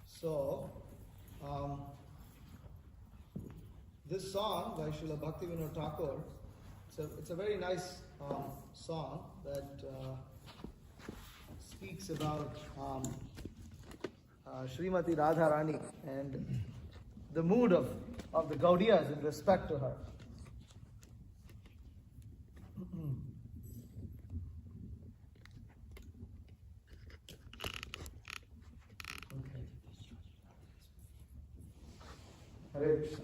So, this song by Srila Bhaktivinoda Thakur, it's a very nice song that speaks about Srimati Radharani and the mood of the Gaudiyas in respect to her. Hare Krishna.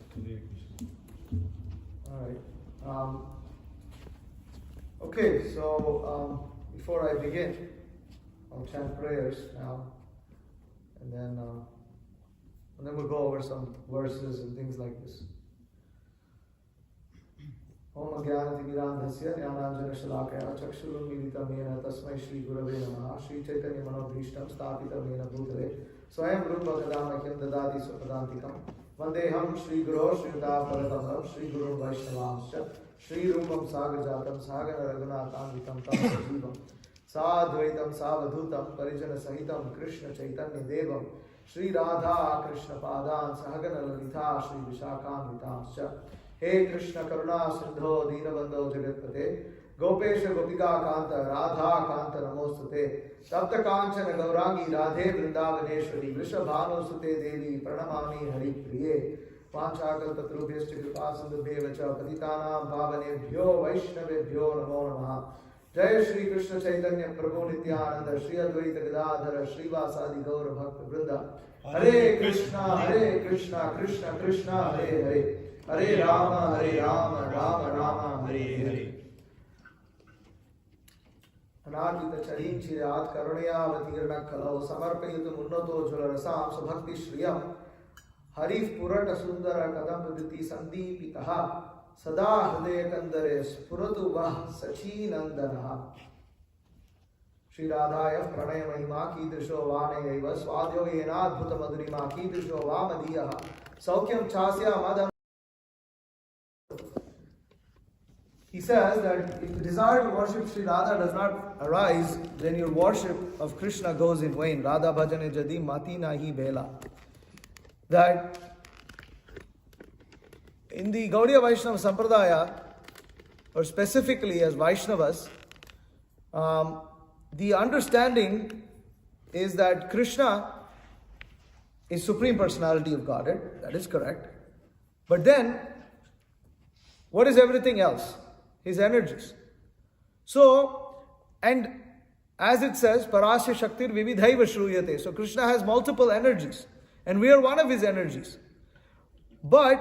All right. Okay, so before I begin, I'll chant prayers now, and then we'll go over some verses and things like this. Om Jnanatimirandhasya Jnananjana Shalakaya Chakshurunmilitam Yena Tasmai Shri Gurave Namaha Shri Chaitanya Manobhishtam Stapitam Yena Bhutale Swayam Rupa Kadamakyam Dadati Supadantikam Vandeham Shri Guru Srimata Paratamam Shri Guru Vaishnavamscha Shri Rupam Sagajatam Sagana Raghunathanvitam Tam Jivam Sadvaitam Savadhutam Parijana Sahitam Krishna Chaitanya Devam Shri Radha Krishna Padan Sahagana Lalita Shri Vishakhanvitamscha He Krishna Karuna Sindho Deenabandho Jagatpate Gopesha Gopika Kanta Radha Kanta Namostate Tapta Kanchana Gaurangi Radhe Vrindavaneshwari Vrishabhanu Sute Devi Pranamami Hari Priye Panchakal Tatrubhyascha Kripasindubhyevacha Patitanam Bhavanebhyo Vaishnavebhyo Namo Namaha Jai Shri Krishna Chaitanya Prabhu Nityananda Shri Advaita Gadadhara Shri Vasadi Gaura Bhakta Vrinda Hare Krishna Krishna Krishna Hare Hare Hare Rama, Rama Rama, Hare Hare. Anadita Charin Chiriyat Karunaya Vatirna Kalau Samarpayutu Munnato Jularasam Subhakti Shriyam Harif Purata Sundara Kadam Viditi Sandipitaha Sada Hridaya Kandare Spuratu Vah Sachinandanaha Shri Radhaya Pranaya Mahima Kidrisho Vanayaiva Swadyo Yenadbhuta Madhurima Kidrisho Vamadiyaha Saukyam Chasya Madam. He says that if the desire to worship Sri Radha does not arise, then your worship of Krishna goes in vain. Radha bhajane jadi mati nahi bhela. That in the Gaudiya Vaishnava Sampradaya, or specifically as Vaishnavas, the understanding is that Krishna is Supreme Personality of Godhead. That is correct. But then, what is everything else? His energies. So, and as it says, Parasya Shaktir Vividhaiva Shruyate. So Krishna has multiple energies. And we are one of his energies. But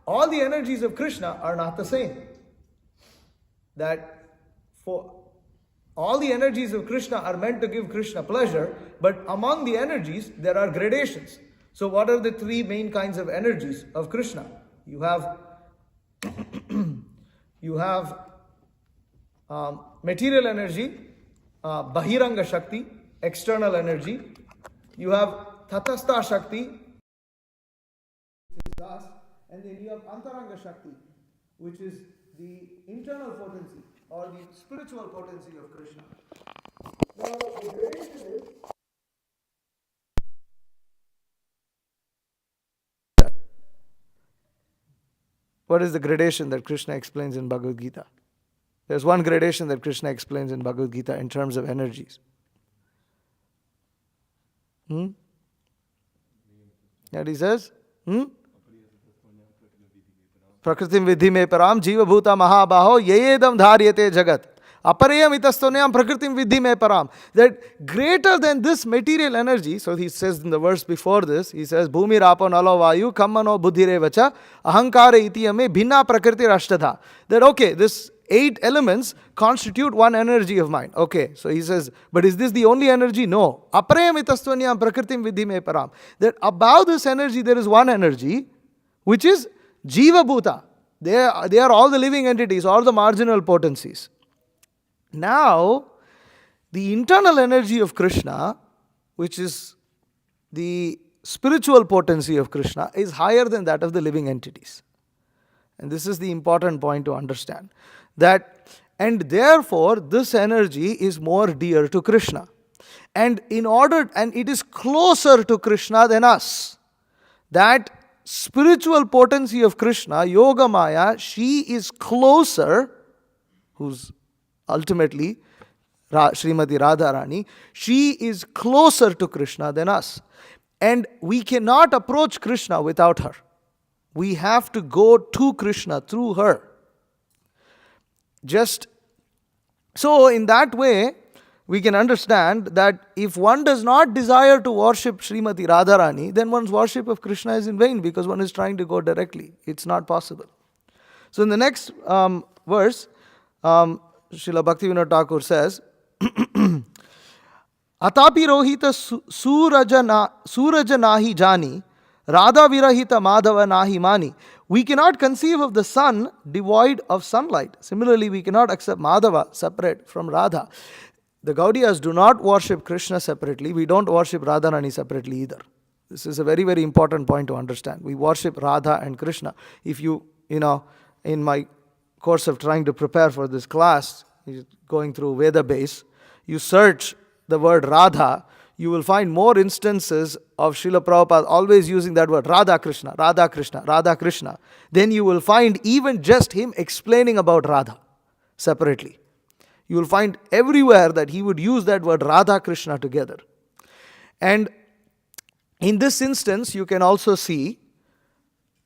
all the energies of Krishna are not the same. That for all the energies of Krishna are meant to give Krishna pleasure, but among the energies there are gradations. So what are the three main kinds of energies of Krishna? You have material energy, Bahiranga Shakti, external energy. You have Tatastha Shakti, and then you have Antaranga Shakti, which is the internal potency or the spiritual potency of Krishna. Now, the gradation is what is the gradation that Krishna explains in Bhagavad Gita? There's one gradation that Krishna explains in Bhagavad Gita in terms of energies. That he says, Prakritim vidhi me param jiva bhuta mahabaho yeyedam dharyate jagat. Apareyam itastonyam prakritim vidhi me param. That greater than this material energy, so he says in the verse before this, he says, Bhumi rapo nalo vayu kammano buddhire vacha ahankara itiyame bhinna prakriti rashtadha. That okay, this 8 elements constitute one energy of mind. Okay, so he says, but is this the only energy? No. Apareyam itastonyam prakritim vidhi me param. That above this energy there is one energy, which is Jiva Bhuta. They are all the living entities, all the marginal potencies. Now, the internal energy of Krishna, which is the spiritual potency of Krishna, is higher than that of the living entities. And this is the important point to understand. And therefore, this energy is more dear to Krishna. And it is closer to Krishna than us. That spiritual potency of Krishna, Yoga Maya, she is closer, who's ultimately Srimati Radharani, she is closer to Krishna than us. And we cannot approach Krishna without her. We have to go to Krishna through her. Just so in that way, we can understand that if one does not desire to worship Srimati Radharani, then one's worship of Krishna is in vain because one is trying to go directly. It's not possible. So in the next verse, Srila Bhaktivinoda Thakur says, Atapi rohita suraja nahi jani, Radha virahita madhava nahi mani. We cannot conceive of the sun devoid of sunlight. Similarly, we cannot accept Madhava separate from Radha. The Gaudiyas do not worship Krishna separately. We don't worship Radharani separately either. This is a very, very important point to understand. We worship Radha and Krishna. If you know, in my course of trying to prepare for this class, going through Veda base, you search the word Radha, you will find more instances of Srila Prabhupada always using that word Radha Krishna, Radha Krishna, Radha Krishna. Then you will find even just him explaining about Radha separately. You will find everywhere that he would use that word Radha Krishna together. And in this instance, you can also see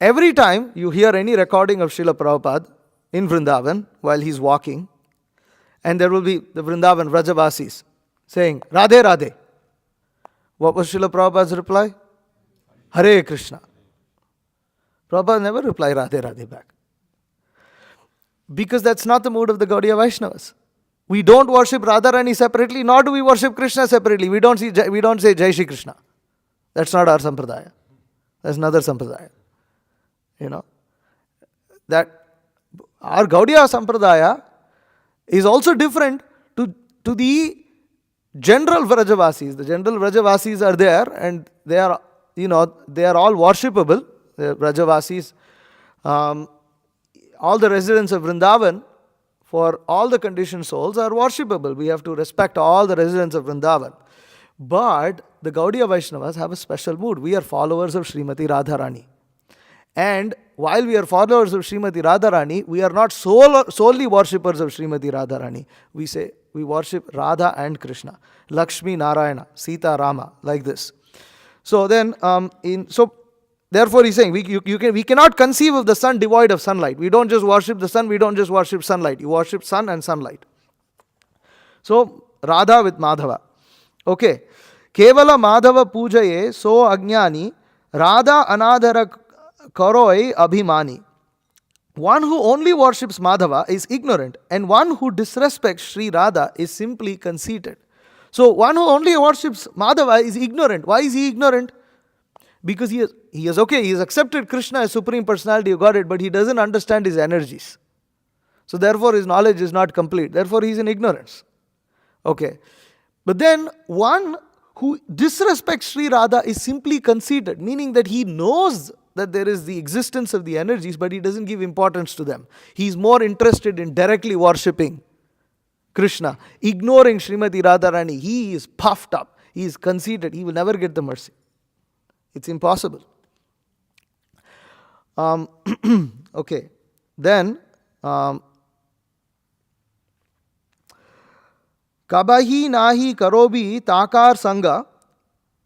every time you hear any recording of Srila Prabhupada in Vrindavan while he's walking, and there will be the Vrindavan Vrajavasis saying, Radhe Radhe. What was Srila Prabhupada's reply? Hare Krishna. Prabhupada never replied Radhe Radhe back. Because that's not the mood of the Gaudiya Vaishnavas. We don't worship Radharani separately, nor do we worship Krishna separately. We don't say Jai Shri Krishna. That's not our sampradaya. That's another sampradaya. You know, that our Gaudiya sampradaya is also different to the general Vrajavasis. The general Vrajavasis are there and they are all worshipable. The Vrajavasis, all the residents of Vrindavan, for all the conditioned souls are worshipable. We have to respect all the residents of Vrindavan. But the Gaudiya Vaishnavas have a special mood. We are followers of Srimati Radharani. And while we are followers of Srimati Radharani, we are not solely worshippers of Srimati Radharani. We say we worship Radha and Krishna, Lakshmi Narayana, Sita Rama, like this. So then, Therefore, he's saying we cannot conceive of the sun devoid of sunlight. We don't just worship the sun, we don't just worship sunlight. You worship sun and sunlight. So, Radha with Madhava. Okay. Kevala Madhava Pujaye so Ajnani, Radha Anadhara Karoi Abhimani. One who only worships Madhava is ignorant, and one who disrespects Sri Radha is simply conceited. So, one who only worships Madhava is ignorant. Why is he ignorant? Because he has accepted Krishna as Supreme Personality of Godhead, but he doesn't understand his energies. So therefore his knowledge is not complete. Therefore he is in ignorance. Okay. But then one who disrespects Sri Radha is simply conceited, meaning that he knows that there is the existence of the energies, but he doesn't give importance to them. He is more interested in directly worshipping Krishna, ignoring Srimati Radharani. He is puffed up. He is conceited. He will never get the mercy. It's impossible. Okay. Then, Kabahi nahi karobi takar sanga,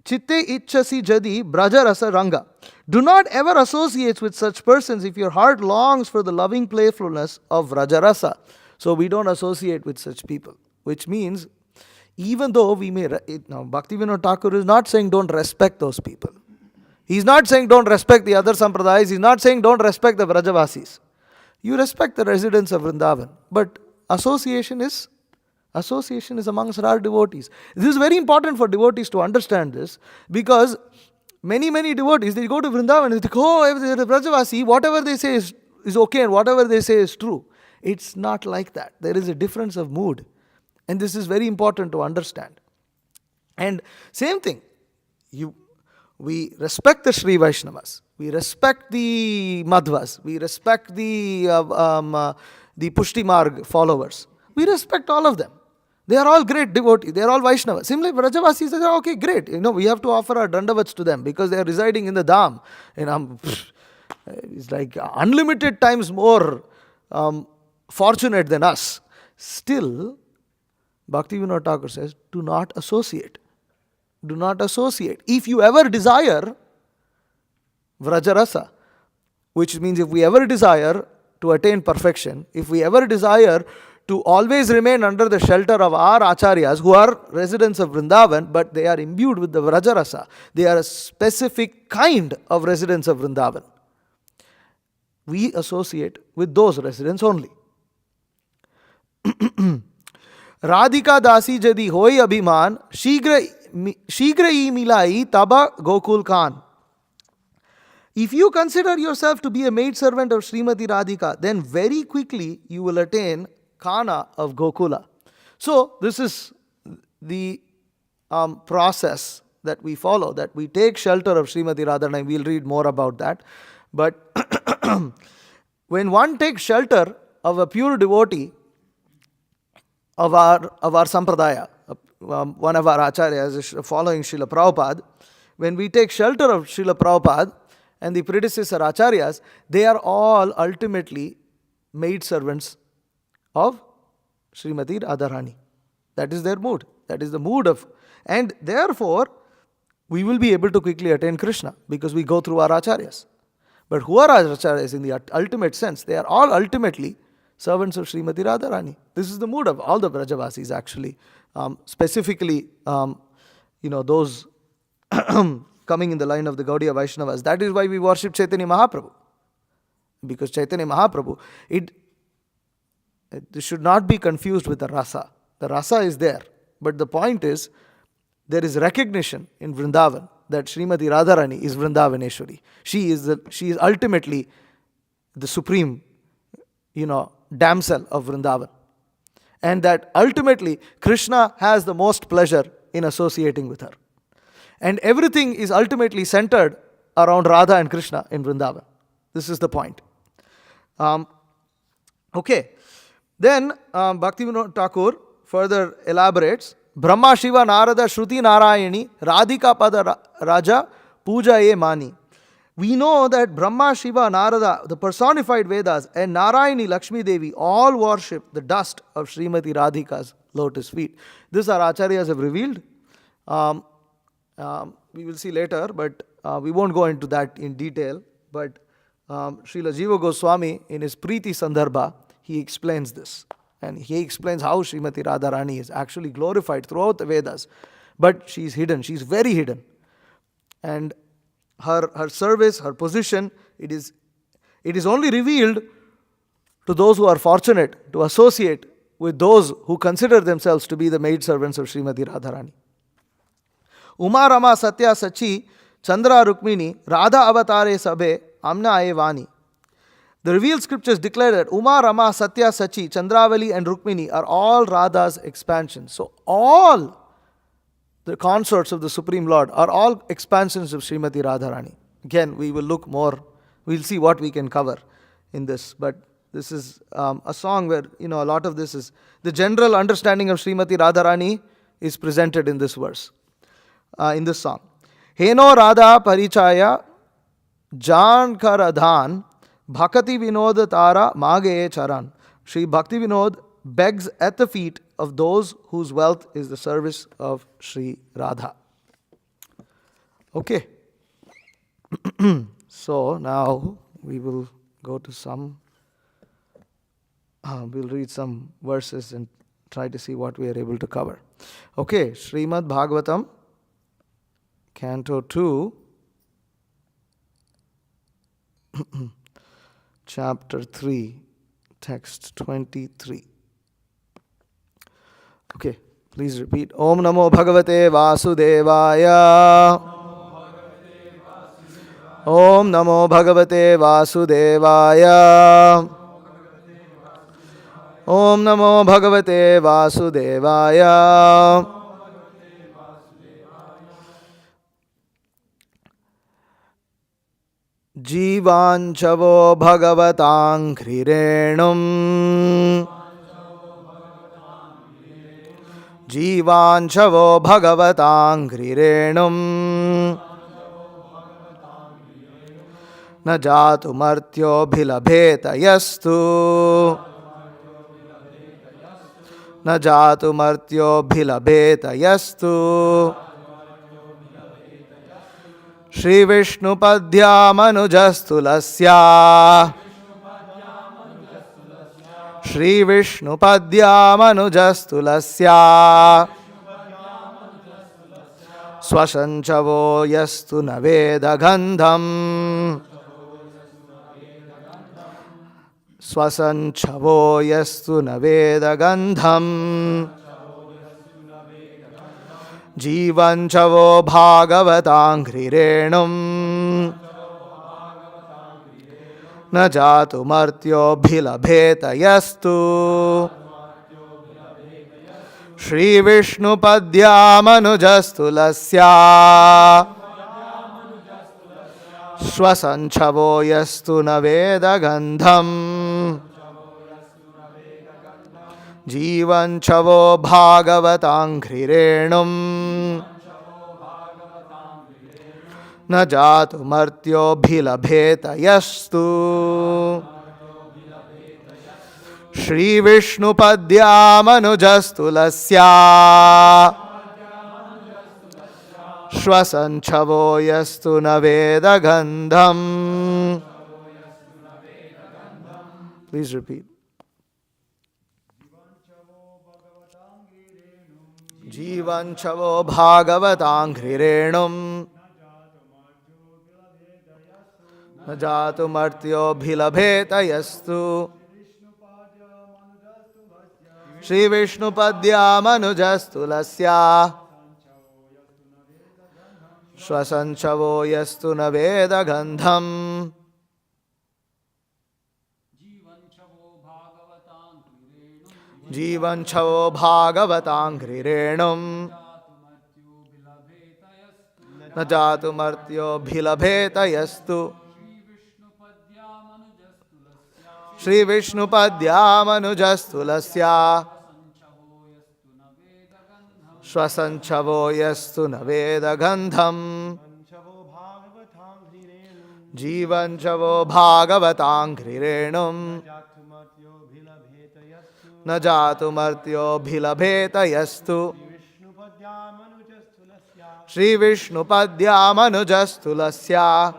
chitte ichchasi jadi braja rasa ranga. Do not ever associate with such persons if your heart longs for the loving playfulness of Rajarasa. So we don't associate with such people. Which means, even though we may... Now, Bhaktivinoda Thakur is not saying don't respect those people. He's not saying don't respect the other sampradayas. He's not saying don't respect the Vrajavasis. You respect the residents of Vrindavan. But association is amongst our devotees. This is very important for devotees to understand this, because many devotees, they go to Vrindavan and they think, oh, the Vrajavasi, whatever they say is okay and whatever they say is true. It's not like that. There is a difference of mood. And this is very important to understand. And same thing, we respect the Sri Vaishnavas, we respect the Madhvas, we respect the Pushti Marg followers. We respect all of them. They are all great devotees, they are all Vaishnavas. Similarly, Vrajavasis say, okay, great. We have to offer our dandavats to them because they are residing in the Dham. It's like unlimited times more fortunate than us. Still, Bhaktivinoda Thakur says, do not associate. Do not associate. If you ever desire Vrajarasa, which means if we ever desire to attain perfection, if we ever desire to always remain under the shelter of our acharyas who are residents of Vrindavan, but they are imbued with the Vrajarasa, they are a specific kind of residents of Vrindavan, we associate with those residents only. Radhika dasi jadi hoi abhiman, shigra milai taba Gokul Khan. If you consider yourself to be a maidservant of Srimati Radhika, then very quickly you will attain Kana of Gokula. So this is the process that we follow, that we take shelter of Srimati Radharani. We'll read more about that. But when one takes shelter of a pure devotee of our sampradaya, one of our acharyas is following Srila Prabhupada, when we take shelter of Srila Prabhupada and the predecessor acharyas, they are all ultimately maid servants of Srimati Radharani. That is their mood. That is the mood of... And therefore, we will be able to quickly attain Krishna because we go through our acharyas. But who are our acharyas in the ultimate sense? They are all ultimately servants of Srimati Radharani. This is the mood of all the Vrajavasis actually. Specifically, those coming in the line of the Gaudiya Vaishnavas. That is why we worship Chaitanya Mahaprabhu. Because Chaitanya Mahaprabhu, it should not be confused with the rasa. The rasa is there. But the point is, there is recognition in Vrindavan that Srimati Radharani is Vrindavaneshwari. She is ultimately the supreme, damsel of Vrindavan. And that ultimately Krishna has the most pleasure in associating with her. And everything is ultimately centered around Radha and Krishna in Vrindavan. This is the point. Okay. Then Bhaktivinoda Thakur further elaborates, Brahma Shiva Narada Shruti Narayani Radhika Pada Raja Puja E Mani. We know that Brahma, Shiva, Narada, the personified Vedas, and Narayani Lakshmi Devi all worship the dust of Srimati Radhika's lotus feet. This our acharyas have revealed. We will see later, but We won't go into that in detail, but Srila Jiva Goswami in his Preeti Sandarbha, he explains this. And he explains how Srimati Radharani is actually glorified throughout the Vedas. But she's hidden, she's very hidden. And her service, her position, it is only revealed to those who are fortunate to associate with those who consider themselves to be the maidservants of Srimati Radharani. Uma Rama Satya Sachi Chandra Rukmini Radha Avatare Sabhe Amna Ayevani. The revealed scriptures declare that Uma, Rama, Satya, Sachi, Chandravali and Rukmini are all Radha's expansions. So all the consorts of the Supreme Lord are all expansions of Srimati Radharani. Again, we will look more, we'll see what we can cover in this. But this is a song where, a lot of this is, the general understanding of Srimati Radharani is presented in this verse, in this song. Heno Radha Parichaya Jan Karadhan Bhakti Vinod Tara Mage Charan. Sri Bhakti Vinod begs at the feet of those whose wealth is the service of Sri Radha. Okay. So now we will go to we'll read some verses and try to see what we are able to cover. Okay, Srimad Bhagavatam, Canto 2, Chapter 3, Text 23. Okay, please repeat. Om Namo Bhagavate Vasudevaya. Om Namo Bhagavate Vasudevaya. Om Namo Bhagavate Vasudevaya. Jivanchavo Bhagavatāṃ Khrirenum. Jivanchavo Bhagavatāṃ Khrirenum. Na jatu martyo bhilabheta yastu. Na jatu martyo bhilabheta yastu. Shri Vishnu-Padya Manujastulasya. Shri Vishnu-Padya Manujastulasya. Swasanchavo yastu naveda gandham. Swasanchavo yastu naveda gandham. Jivanchavo Bhagavatāṃ Khrirenum. Na jatu martyo bhilabheta yastu. Shri Vishnu-Padya Manujastulasya. Swasanchavo yastu naveda gandham. Jivanchavo Bhagavatāṃ Khrirenum. Na jatu martyo bhilabheta yastu. Shri Vishnu-Padya Manujastulasya. Swasanchavo yastu naveda gandham. Please repeat. Jivanchavo Bhagavatāṃ Khrirenum. Na jatu martyo bhilabheta yastu. Shri Vishnu-Padya Manujastulasya. Swasanchavo yastu naveda gandham. Jivanchavo Bhagavatāṃ Khrirenum. Na jatu martyo bhilabheta yastu. Shri Vishnu-Padya Manujastulasya. Swasanchavo yastu naveda gandham. Jivanchavo Bhagavatāṃ Khrirenum. Na jatu martyo bhilabheta yastu. Shri Vishnu-Padyamanujasthulasya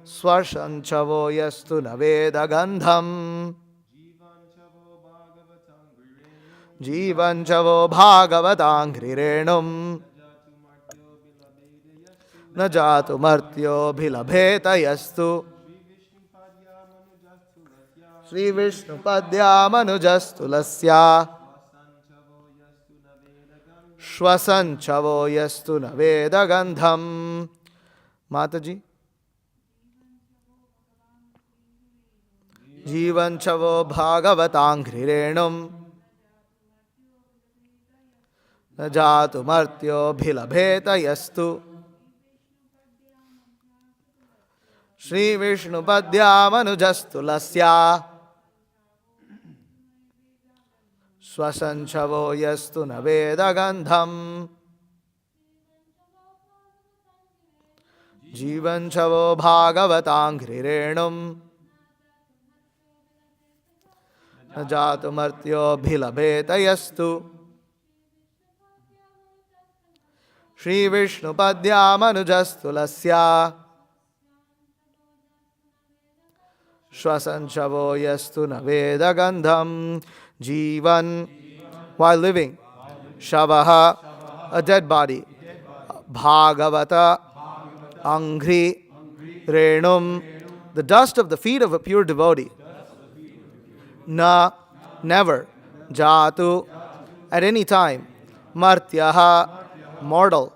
Swasanchavo yastu naveda gandham Jivanchavo bhagavatangrirenum Najatu martyo bhilabheta yastu Shri Vishnu-Padyamanujasthulasya Shwasanchavo yastu naveda gandham. Mataji. Jivanchavo bhagavatangrirenum Najatu martyo bhilabheta yastu Shri Vishnu-Padyamanujasthulasya Swasanchavo yastu naveda gandham Jivanchavo bhagavatangrirenum Najatu martyo bhilabheta yastu Shri Vishnu-Padyamanujasthulasya Shwasanchavo yastu naveda gandham Jivan, while living. Shavaha, a dead body. Bhagavata, Angri, Renum, the dust of the feet of a pure devotee. Na, never. Jatu, at any time. Martyaha, mortal.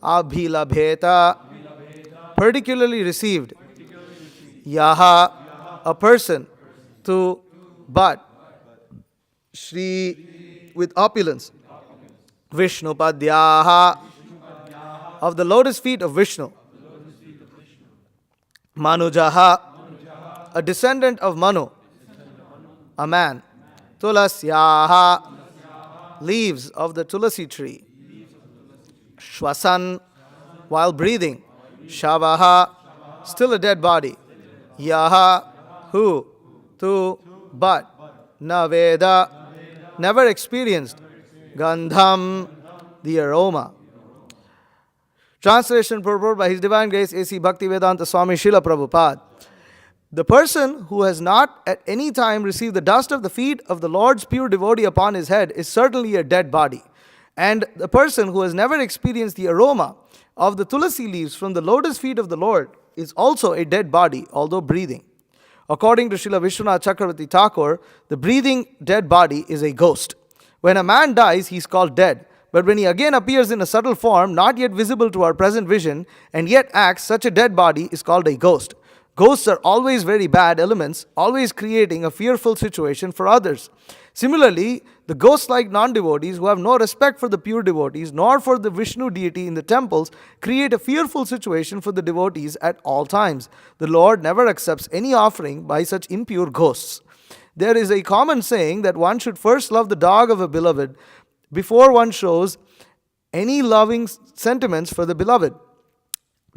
Abhilabheta, particularly received. Yaha, a person. Tu, but. Shri, with opulence. Vishnu-Padyaha, of the lotus feet of Vishnu. Manujaha, a descendant of Manu, a man. Tulasyaha, leaves of the Tulasi tree. Shwasan, while breathing. Shavaha, still a dead body. Yaha, who, tu, but. Naveda, never experienced. Gandham, the aroma. Translation purport by His Divine Grace A.C. Bhaktivedanta Swami Srila Prabhupada. The person who has not at any time received the dust of the feet of the Lord's pure devotee upon his head is certainly a dead body. And the person who has never experienced the aroma of the tulasi leaves from the lotus feet of the Lord is also a dead body, although breathing. According to Srila Vishwanath Chakravarti Thakur, the breathing dead body is a ghost. When a man dies, he is called dead. But when he again appears in a subtle form, not yet visible to our present vision, and yet acts, such a dead body is called a ghost. Ghosts are always very bad elements, always creating a fearful situation for others. Similarly, the ghost-like non-devotees who have no respect for the pure devotees, nor for the Vishnu deity in the temples, create a fearful situation for the devotees at all times. The Lord never accepts any offering by such impure ghosts. There is a common saying that one should first love the dog of a beloved before one shows any loving sentiments for the beloved.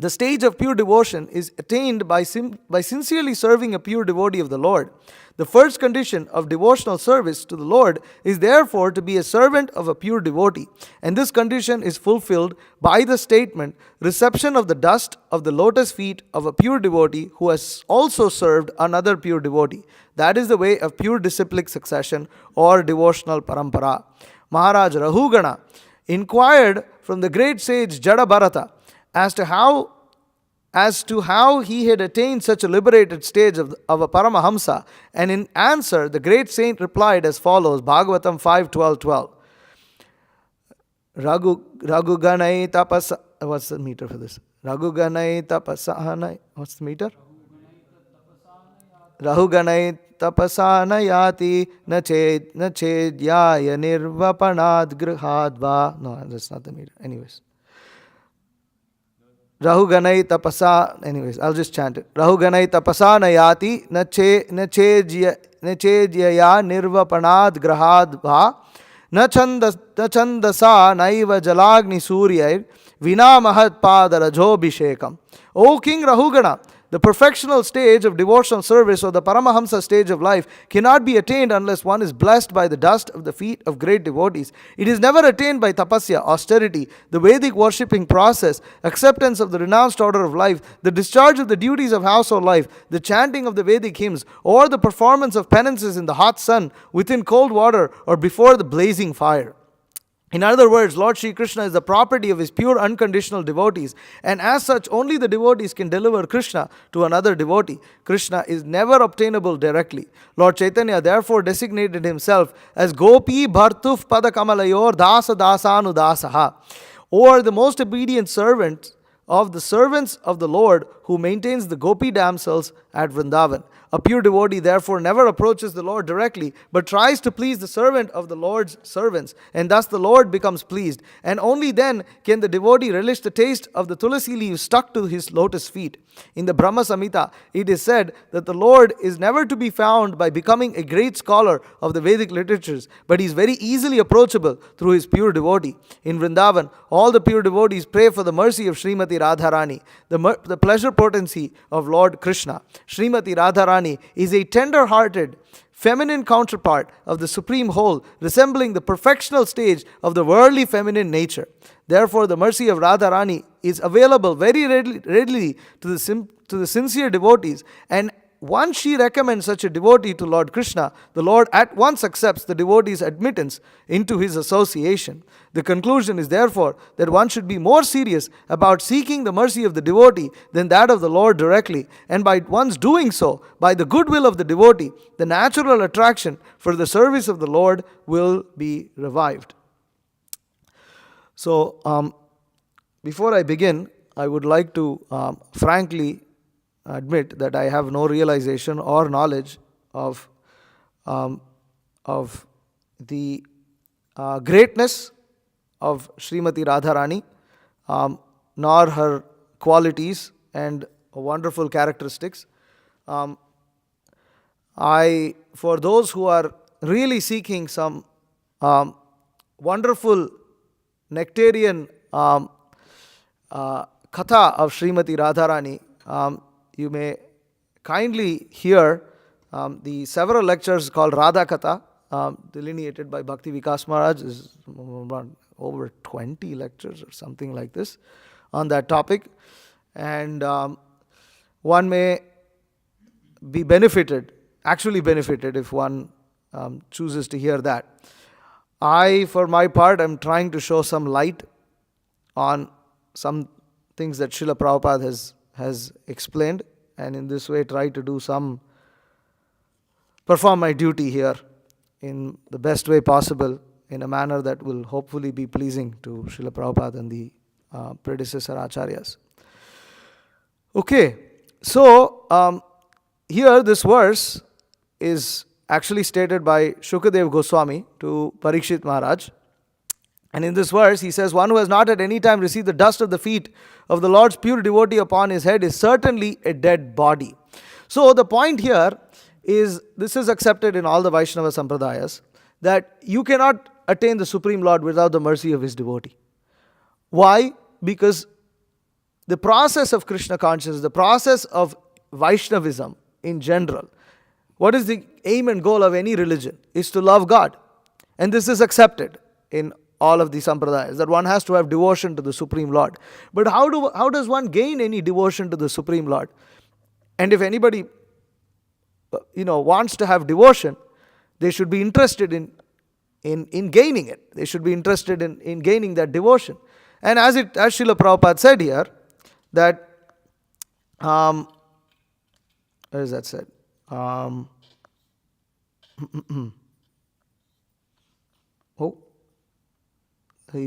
The stage of pure devotion is attained by sincerely serving a pure devotee of the Lord. The first condition of devotional service to the Lord is therefore to be a servant of a pure devotee. And this condition is fulfilled by the statement, reception of the dust of the lotus feet of a pure devotee who has also served another pure devotee. That is the way of pure disciplic succession or devotional parampara. Maharaj Rahugana inquired from the great sage Jada Bharata as to how he had attained such a liberated stage of a Paramahamsa, and in answer the great saint replied as follows. Bhagavatam 5:12-12. Raghuganai tapasa. What's the meter for this? Raghuganai tapasanai. What's the meter? Rahuganai tapasanayati nachedyaya nirvapanad grihadva. No, that's not the meter. Anyways. Rahuganai tapasa, anyways, I'll just chant it. Rahuganai tapasa nayati nachedyaya nirvapanad grahadva nachandasa naiva jalagni suryai vina mahat padara jobhishekam. O King Rahugana, The perfectional stage of devotional service, or the Paramahamsa stage of life, cannot be attained unless one is blessed by the dust of the feet of great devotees. It is never attained by tapasya, austerity, the Vedic worshipping process, acceptance of the renounced order of life, the discharge of the duties of household life, the chanting of the Vedic hymns, or the performance of penances in the hot sun, within cold water, or before the blazing fire. In other words, Lord Sri Krishna is the property of his pure unconditional devotees, and as such, only the devotees can deliver Krishna to another devotee. Krishna is never obtainable directly. Lord Chaitanya therefore designated himself as Gopi Bhartuf Padakamalayur Dasa Dasanu Dasaha, or the most obedient servant of the servants of the Lord, who maintains the Gopi damsels at Vrindavan. A pure devotee therefore never approaches the Lord directly, but tries to please the servant of the Lord's servants, and thus the Lord becomes pleased. And only then can the devotee relish the taste of the tulasi leaves stuck to his lotus feet. In the Brahma Samhita, it is said that the Lord is never to be found by becoming a great scholar of the Vedic literatures, but he is very easily approachable through his pure devotee. In Vrindavan, all the pure devotees pray for the mercy of Srimati Radharani, the pleasure potency of Lord Krishna. Srimati Radharani is a tender-hearted, feminine counterpart of the Supreme Whole, resembling the perfectional stage of the worldly feminine nature. Therefore, the mercy of Radharani is available very readily to the sincere devotees, and once she recommends such a devotee to Lord Krishna, the Lord at once accepts the devotee's admittance into his association. The conclusion is therefore that one should be more serious about seeking the mercy of the devotee than that of the Lord directly, and by one's doing so, by the goodwill of the devotee, the natural attraction for the service of the Lord will be revived. So, before I begin, I would like to frankly admit that I have no realization or knowledge of the greatness of Srimati Radharani, nor her qualities and wonderful characteristics. For those who are really seeking some wonderful nectarian katha of Srimati Radharani, you may kindly hear the several lectures called Radha Katha, delineated by Bhakti Vikas Maharaj. Is over 20 lectures or something like this on that topic, and one may be actually benefited if one chooses to hear that. I, for my part, am trying to show some light on some things that Srila Prabhupada has explained, and in this way try to perform my duty here in the best way possible, in a manner that will hopefully be pleasing to Srila Prabhupada and the predecessor acharyas. Okay, so here this verse is actually stated by Shukadev Goswami to Parikshit Maharaj. And in this verse, he says, one who has not at any time received the dust of the feet of the Lord's pure devotee upon his head is certainly a dead body. So the point here is, this is accepted in all the Vaishnava Sampradayas, that you cannot attain the Supreme Lord without the mercy of his devotee. Why? Because the process of Krishna consciousness, the process of Vaishnavism in general, what is the aim and goal of any religion? Is to love God. And this is accepted in all of the sampradayas, that one has to have devotion to the Supreme Lord. But how does one gain any devotion to the Supreme Lord? And if anybody wants to have devotion, they should be interested in gaining it. They should be interested in gaining that devotion. And as Srila Prabhupada said here, that where is that said? It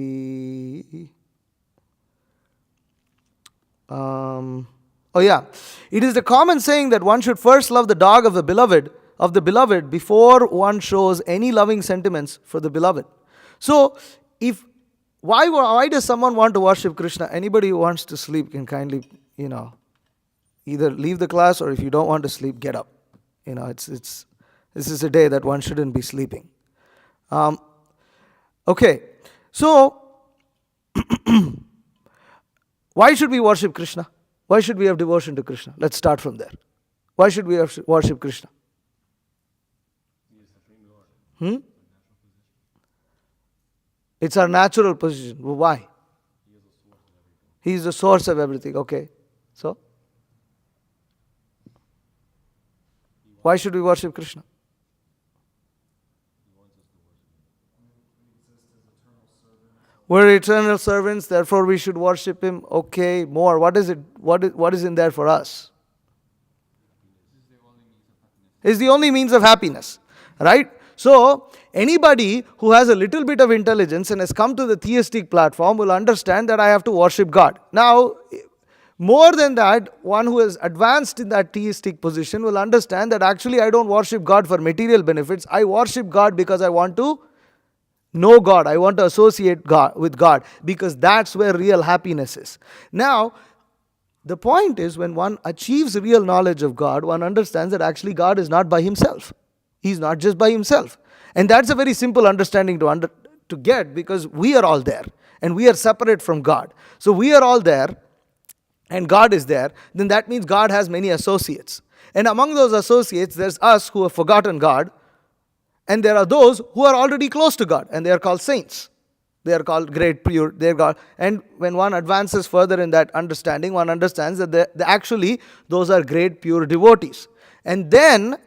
is the common saying that one should first love the dog of the beloved before one shows any loving sentiments for the beloved. So, why does someone want to worship Krishna? Anybody who wants to sleep can kindly, either leave the class, or if you don't want to sleep, get up. This is a day that one shouldn't be sleeping. Okay, so why should we worship Krishna? Why should we have devotion to Krishna? Let's start from there. Why should we worship Krishna? It's our natural position. Why? He is the source of everything. Okay. So? Why should we worship Krishna? We're eternal servants, therefore we should worship Him. Okay, more. What is it? What is in there for us? It's the only means of happiness. Right? So, anybody who has a little bit of intelligence and has come to the theistic platform will understand that I have to worship God. Now, more than that, one who has advanced in that theistic position will understand that actually I don't worship God for material benefits. I worship God because I want to know God. I want to associate God with God, because that's where real happiness is. Now, the point is, when one achieves real knowledge of God, one understands that actually God is not by Himself. He's not just by Himself. And that's a very simple understanding to get, because we are all there and we are separate from God. So we are all there and God is there. Then that means God has many associates. And among those associates, there's us who have forgotten God. And there are those who are already close to God, and they are called saints. They are called great pure. They are God. And when one advances further in that understanding, one understands that actually those are great pure devotees. And then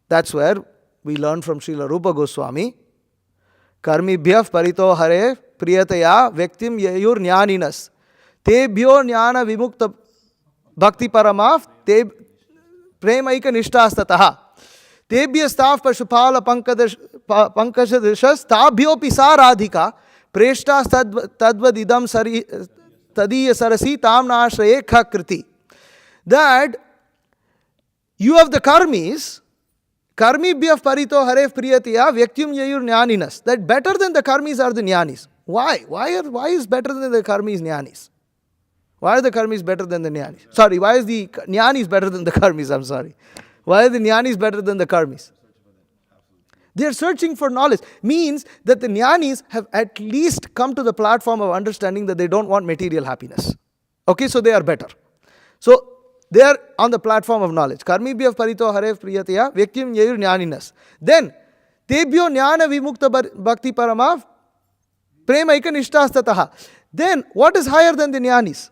that's where we learn from Srila Rupa Goswami, Karmibhyah parito hare priyataya vyaktim yayur jnaninas tebhyo jnana vimukta bhakti paramaf te premaika nishtastataha tebhyastaf pashupala pankajadrishas tabhyopi saradhika preshtas tadvadidam tadiya sarasi tamnashraye khakriti. That you have the karmis, Karmibhyah parito hare priyataya vyaktyum yayur jnaninas. That better than the karmis are the jnanis. Why? Why is better than the karmis jnanis? Why are the karmis better than the jnanis? Sorry, why is the jnanis better than the karmis? I'm sorry. Why are the jnanis better than the karmis? They are searching for knowledge. Means that the jnanis have at least come to the platform of understanding that they don't want material happiness. Okay, so they are better. So they are on the platform of knowledge. Karmibhyah parito hare priyataya vyaktyam yayur jnaninas. Then, tebhyo jnana vimukta bhakti paramav premaika nishtastataha. Then, what is higher than the jnanis?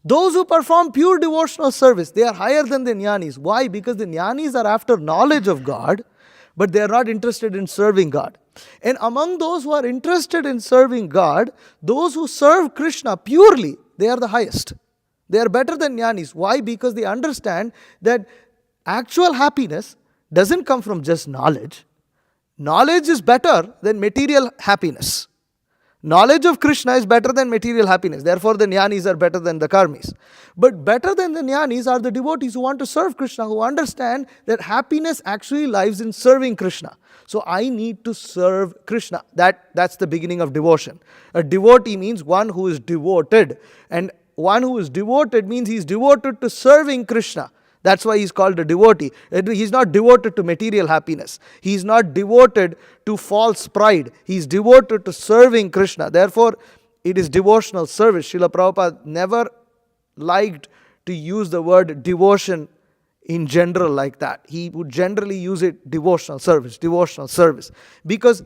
Those who perform pure devotional service, they are higher than the jnanis. Why? Because the jnanis are after knowledge of God, but they are not interested in serving God. And among those who are interested in serving God, those who serve Krishna purely, they are the highest. They are better than jnanis. Why? Because they understand that actual happiness doesn't come from just knowledge. Knowledge is better than material happiness. Knowledge of Krishna is better than material happiness. Therefore, the jnanis are better than the karmis. But better than the jnanis are the devotees who want to serve Krishna, who understand that happiness actually lies in serving Krishna. So I need to serve Krishna. That's the beginning of devotion. A devotee means one who is devoted. And one who is devoted means he is devoted to serving Krishna. That's why he is called a devotee. He is not devoted to material happiness. He is not devoted to false pride. He is devoted to serving Krishna. Therefore, it is devotional service. Srila Prabhupada never liked to use the word devotion in general like that. He would generally use it devotional service. Because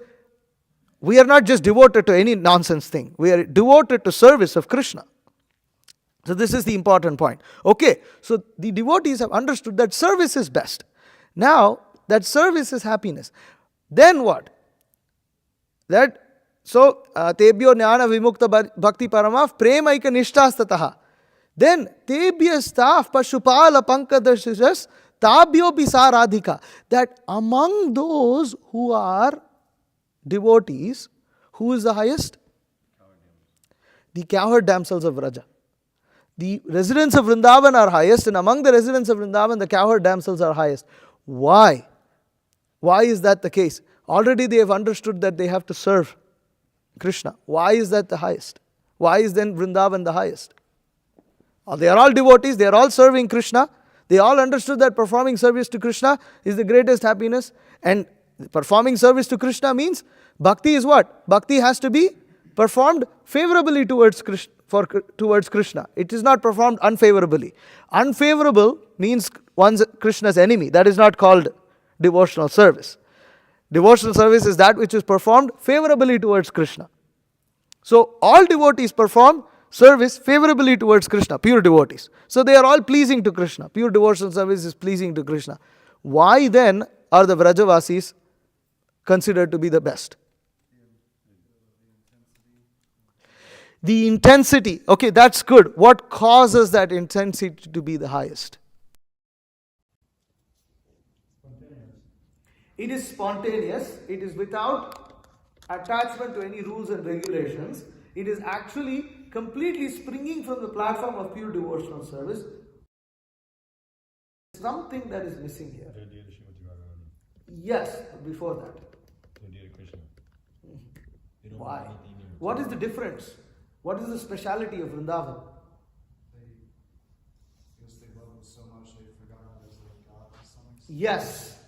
we are not just devoted to any nonsense thing. We are devoted to service of Krishna. So this is the important point. Okay, so the devotees have understood that service is best. Now, that service is happiness. Then what? Tebhyo jnana vimukta bhakti paramaf premaika nishtastataha. Then, tebhyastaf pashupala pankadashas tabhyo bisaradhika. That among those who are devotees, who is the highest? The cowherd damsels of Vraja. The residents of Vrindavan are highest, and among the residents of Vrindavan, the cowherd damsels are highest. Why? Why is that the case? Already they have understood that they have to serve Krishna. Why is that the highest? Why is then Vrindavan the highest? They are all devotees, they are all serving Krishna. They all understood that performing service to Krishna is the greatest happiness. And performing service to Krishna means bhakti is what? Bhakti has to be performed favorably towards Krishna. towards Krishna. It is not performed unfavorably. Unfavorable means one's Krishna's enemy. That is not called devotional service. Devotional service is that which is performed favorably towards Krishna. So all devotees perform service favorably towards Krishna, pure devotees. So they are all pleasing to Krishna. Pure devotional service is pleasing to Krishna. Why then are the Vrajavasis considered to be the best? The intensity. Okay, that's good. What causes that intensity to be the highest? It is spontaneous. It is without attachment to any rules and regulations. It is actually completely springing from the platform of pure devotional service. Something that is missing here. Yes, before that. Why? What is the difference? What is the speciality of Vrindavan? Because they love him so much they forgot how to love God to some extent. Yes.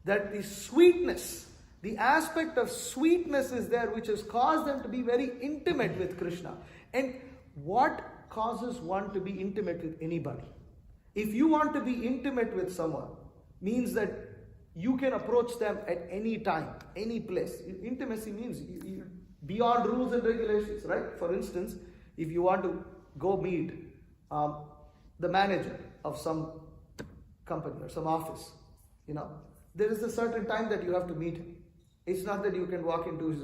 That the sweetness, the aspect of sweetness is there which has caused them to be very intimate with Krishna. And what causes one to be intimate with anybody? If you want to be intimate with someone, means that you can approach them at any time, any place. Intimacy means beyond rules and regulations, right? For instance, if you want to go meet the manager of some company or some office, there is a certain time that you have to meet him. It's not that you can walk into his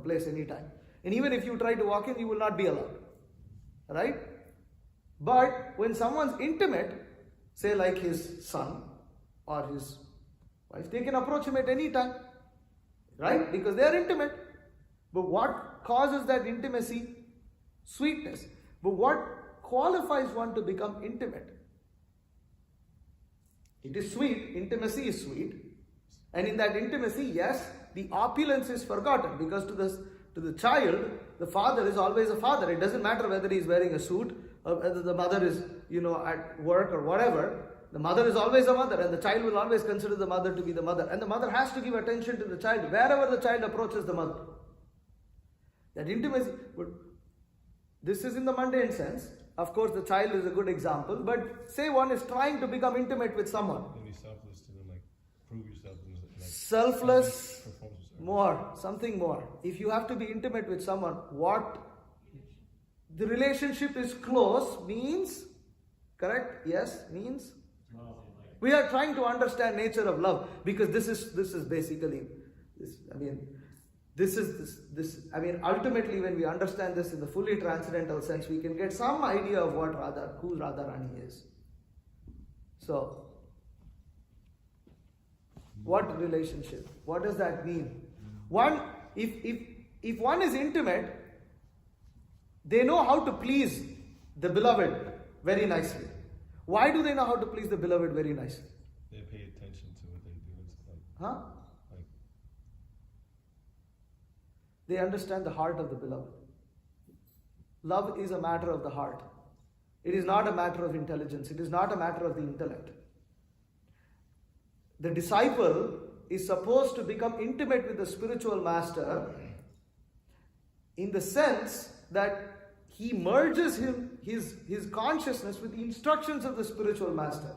place anytime. And even if you try to walk in, you will not be allowed. Right? But when someone's intimate, say like his son or his wife, they can approach him at any time. Right? Because they are intimate. But what causes that intimacy? Sweetness. But what qualifies one to become intimate? It is sweet. Intimacy is sweet. And in that intimacy, yes, the opulence is forgotten, because to the child, the father is always a father. It doesn't matter whether he is wearing a suit or whether the mother is, at work or whatever. The mother is always a mother, and the child will always consider the mother to be the mother. And the mother has to give attention to the child wherever the child approaches the mother. That intimacy, but this is in the mundane sense. Of course, the child is a good example, but say one is trying to become intimate with someone. Be selfless to prove yourself. Selfless, something more. If you have to be intimate with someone, what the relationship is close means, correct? Yes, means we are trying to understand nature of love, because this is basically this. Ultimately, when we understand this in the fully transcendental sense, we can get some idea of who Radharani is. So, what relationship? What does that mean? One, if one is intimate, they know how to please the beloved very nicely. Why do they know how to please the beloved very nicely? They pay attention to what they do. Huh? They understand the heart of the beloved. Love is a matter of the heart. It is not a matter of intelligence. It is not a matter of the intellect. The disciple is supposed to become intimate with the spiritual master in the sense that he merges his consciousness with the instructions of the spiritual master.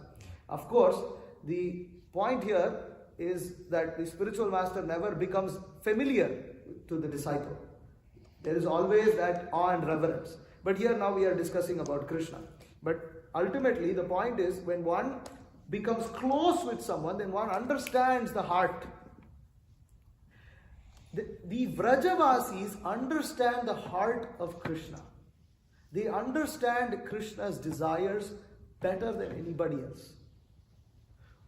Of course, the point here is that the spiritual master never becomes familiar to the disciple. There is always that awe and reverence. But here now we are discussing about Krishna. But ultimately the point is, when one becomes close with someone, then one understands the heart. The Vrajavasis understand the heart of Krishna. They understand Krishna's desires better than anybody else.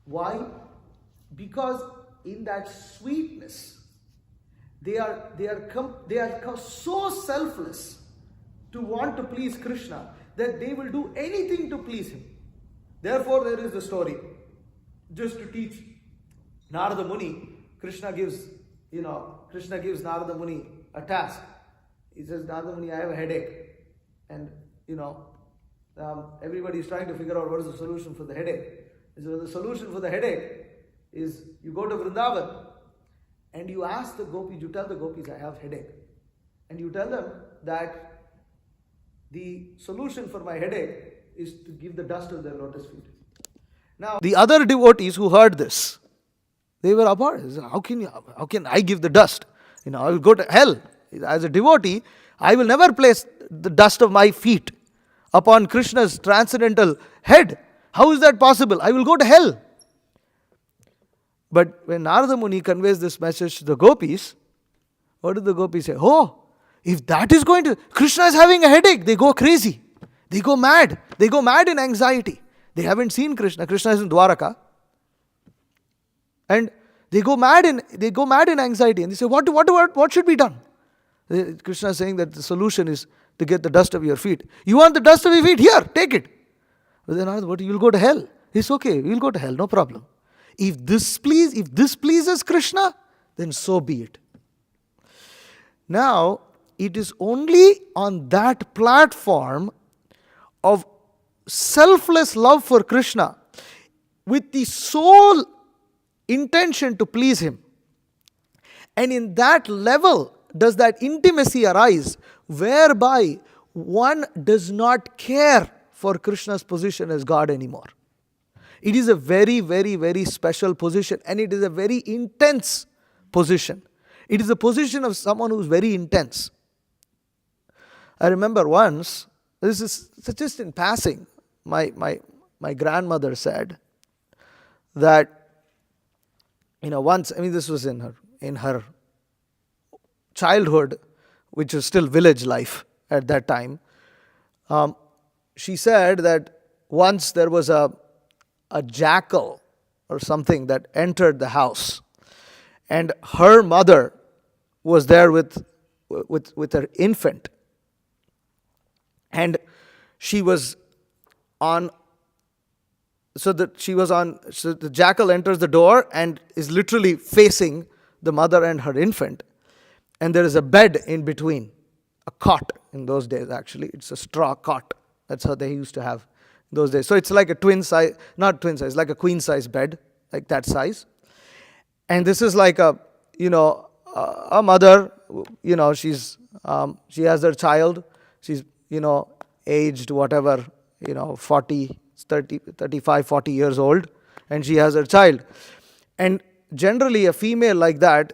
Why? Because in that sweetness, they are so selfless to want to please Krishna that they will do anything to please him. Therefore, there is the story. Just to teach Narada Muni, Krishna gives Narada Muni a task. He says, Narada Muni, I have a headache. And, everybody is trying to figure out what is the solution for the headache. So the solution for the headache is you go to Vrindavan and you ask the gopis, you tell the gopis, I have headache. And you tell them that the solution for my headache is to give the dust of their lotus feet. Now, the other devotees who heard this, they were abhorrent. How can I give the dust? I will go to hell. As a devotee, I will never place the dust of my feet upon Krishna's transcendental head. How is that possible? I will go to hell. But when Narada Muni conveys this message to the gopis, what do the gopis say? Oh, if that is going to, Krishna is having a headache, they go crazy. They go mad. They go mad in anxiety. They haven't seen Krishna. Krishna is in Dwaraka. And they go mad in anxiety. And they say, what should be done? Krishna is saying that the solution is to get the dust of your feet. You want the dust of your feet? Here, take it. But then you will go to hell. It's okay, we will go to hell, no problem. If this pleases Krishna, then so be it. Now, it is only on that platform of selfless love for Krishna, with the sole intention to please Him, and in that level does that intimacy arise, whereby one does not care for Krishna's position as God anymore. It is a very, very, very special position, and it is a very intense position. It is a position of someone who is very intense. I remember once, this is just in passing, my grandmother said that, once, this was in her childhood, which was still village life at that time. She said that once there was a jackal or something that entered the house, and her mother was there with her infant, and she was on. So the jackal enters the door and is literally facing the mother and her infant, and there is a bed in between, a cot in those days. Actually, it's a straw cot. That's how they used to have those days. So it's like a not twin size, like a queen size bed, like that size. And this is like a mother, she has her child. She's, aged whatever, 40, 30, 35, 40 years old, and she has her child. And generally a female like that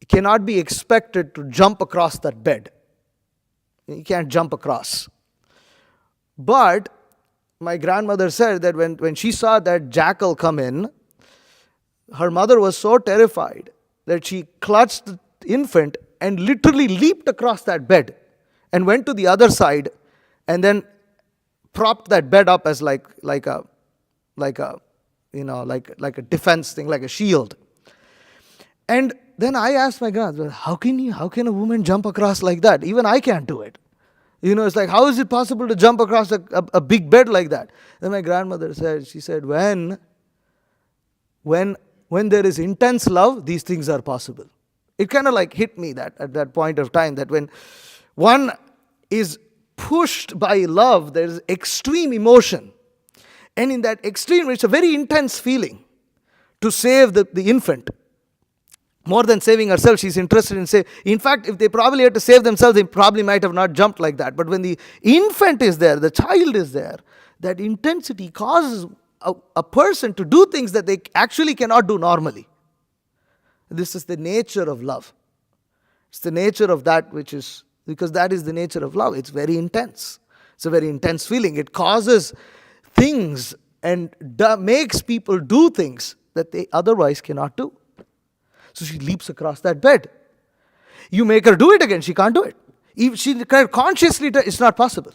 cannot be expected to jump across that bed. You can't jump across. But my grandmother said that when she saw that jackal come in, her mother was so terrified that she clutched the infant and literally leaped across that bed and went to the other side and then propped that bed up as like a defense thing, like a shield. And then I asked my grandmother, how can a woman jump across like that? Even I can't do it. It's like, how is it possible to jump across a big bed like that? Then my grandmother said, when there is intense love, these things are possible. It kind of like hit me that at that point of time, that when one is pushed by love, there is extreme emotion. And in that extreme, it's a very intense feeling to save the infant. More than saving herself, she's interested in saving. In fact, if they probably had to save themselves, they probably might have not jumped like that. But when the infant is there, the child is there, that intensity causes a person to do things that they actually cannot do normally. This is the nature of love. It's the nature of that because that is the nature of love. It's very intense. It's a very intense feeling. It causes things and makes people do things that they otherwise cannot do. So she leaps across that bed. You make her do it again, she can't do it. If she consciously does, it's not possible.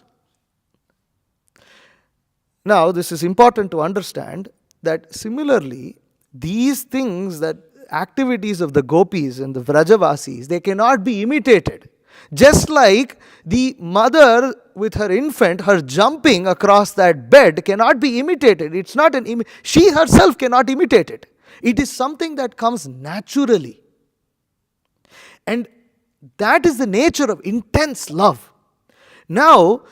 Now, this is important to understand that similarly, these things, that activities of the gopis and the Vrajavasis, they cannot be imitated. Just like the mother with her infant, her jumping across that bed cannot be imitated. It's not she herself cannot imitate it. It is something that comes naturally. And that is the nature of intense love. Now,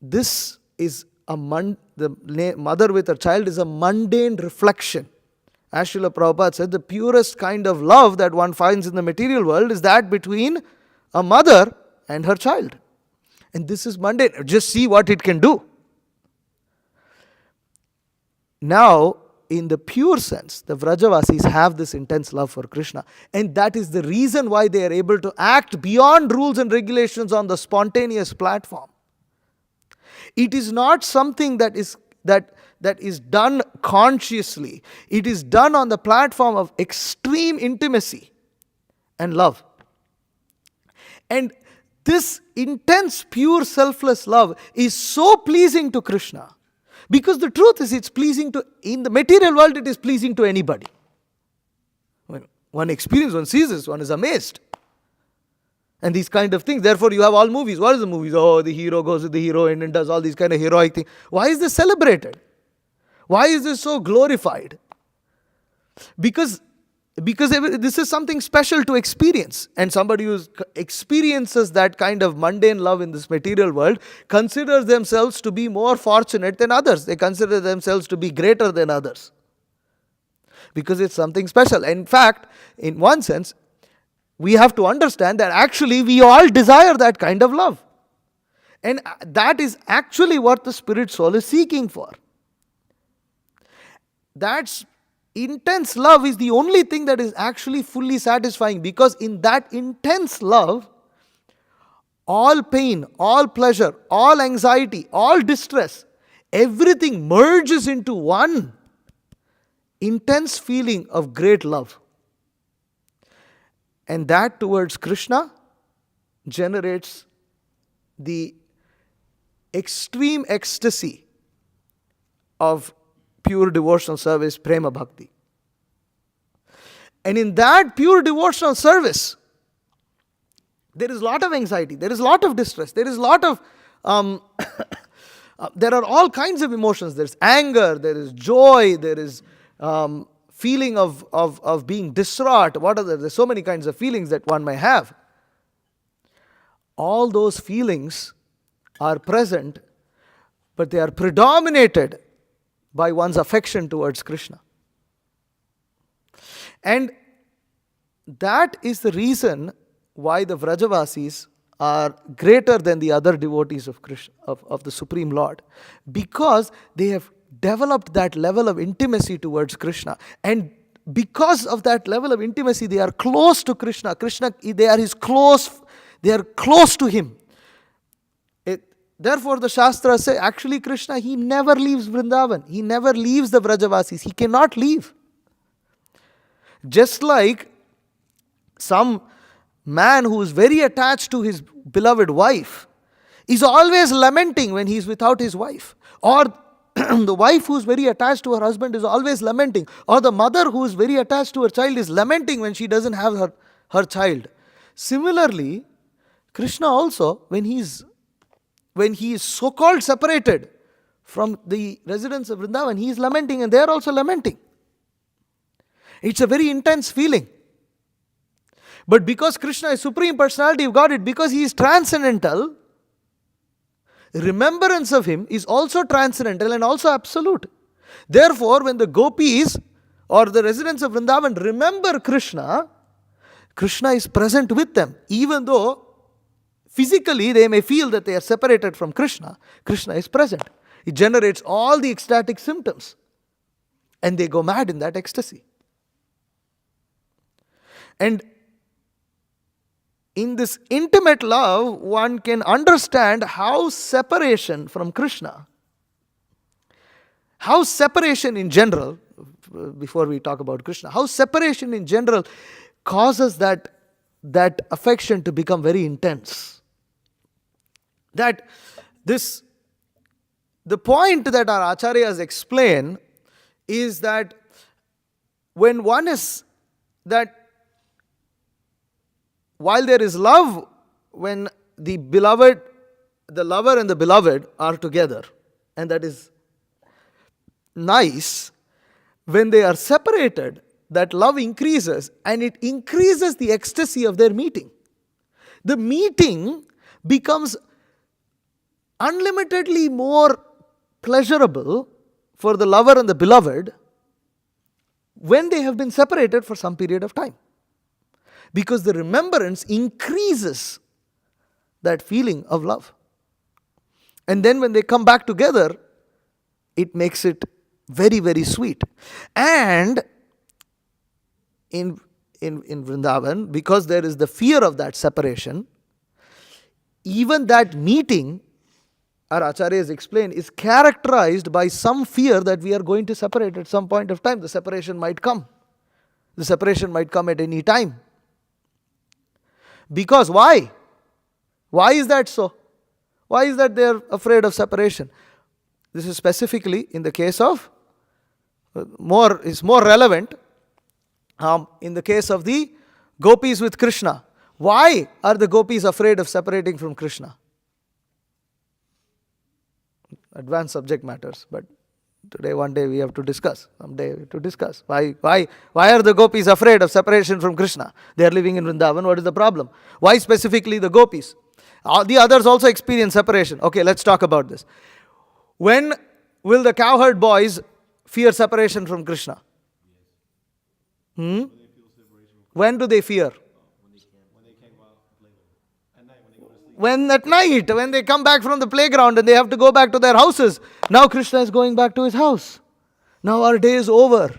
this is the mother with her child is a mundane reflection. As Srila Prabhupada said, the purest kind of love that one finds in the material world is that between a mother and her child. And this is mundane. Just see what it can do. Now, in the pure sense, the Vrajavasis have this intense love for Krishna. And that is the reason why they are able to act beyond rules and regulations on the spontaneous platform. It is not something that is done consciously. It is done on the platform of extreme intimacy and love. And this intense, pure, selfless love is so pleasing to Krishna. Because the truth is, it's pleasing to, in the material world, it is pleasing to anybody. When one experiences, one sees this, one is amazed. And these kind of things. Therefore, you have all movies. What is the movies? Oh, the hero goes with the heroine and does all these kind of heroic things. Why is this celebrated? Why is this so glorified? Because this is something special to experience. And somebody who experiences that kind of mundane love in this material world considers themselves to be more fortunate than others. They consider themselves to be greater than others. Because it's something special. In fact, in one sense, we have to understand that actually we all desire that kind of love. And that is actually what the spirit soul is seeking for. That's intense love is the only thing that is actually fully satisfying, because in that intense love, all pain, all pleasure, all anxiety, all distress, everything merges into one intense feeling of great love. And that towards Krishna generates the extreme ecstasy of pure devotional service, prema bhakti. And in that pure devotional service, there is a lot of anxiety, there is a lot of distress, there is a lot of, there are all kinds of emotions. There is anger, there is joy, there is feeling of being distraught. There's so many kinds of feelings that one may have. All those feelings are present, but they are predominated by one's affection towards Krishna. And that is the reason why the Vrajavasis are greater than the other devotees of Krishna, of the Supreme Lord, because they have developed that level of intimacy towards Krishna. And because of that level of intimacy, they are close to Krishna. They are close to him. Therefore, the Shastras say, actually Krishna, he never leaves Vrindavan. He never leaves the Vrajavasis. He cannot leave. Just like some man who is very attached to his beloved wife is always lamenting when he is without his wife. Or the wife who is very attached to her husband is always lamenting. Or the mother who is very attached to her child is lamenting when she doesn't have her child. Similarly, Krishna also, when he is so-called separated from the residents of Vrindavan, he is lamenting and they are also lamenting. It's a very intense feeling. But because Krishna is Supreme Personality of Godhead, because he is transcendental, remembrance of him is also transcendental and also absolute. Therefore, when the gopis or the residents of Vrindavan remember Krishna, Krishna is present with them. Even though physically they may feel that they are separated from Krishna, Krishna is present. It generates all the ecstatic symptoms. And they go mad in that ecstasy. And in this intimate love, one can understand how separation from Krishna, how separation in general, before we talk about Krishna, how separation in general causes that affection to become very intense. The point that our acharyas explain is that when one is, that while there is love, when the lover and the beloved are together, and that is nice, when they are separated, that love increases and it increases the ecstasy of their meeting. The meeting becomes unlimitedly more pleasurable for the lover and the beloved when they have been separated for some period of time. Because the remembrance increases that feeling of love. And then when they come back together, it makes it very, very sweet. And in Vrindavan, because there is the fear of that separation, even that meeting, our acharyas explain, is characterized by some fear that we are going to separate at some point of time. The separation might come. The separation might come at any time. Because why? Why is that so? Why is that they are afraid of separation? This is specifically in the case of, more relevant in the case of the gopis with Krishna. Why are the gopis afraid of separating from Krishna? Advanced subject matters, but today, one day we have to discuss. Someday we have to discuss. Why are the gopis afraid of separation from Krishna? They are living in Vrindavan. What is the problem? Why specifically the gopis? All the others also experience separation. Okay, let's talk about this. When will the cowherd boys fear separation from Krishna? When do they fear? When at night, when they come back from the playground and they have to go back to their houses. Now Krishna is going back to his house. Now our day is over.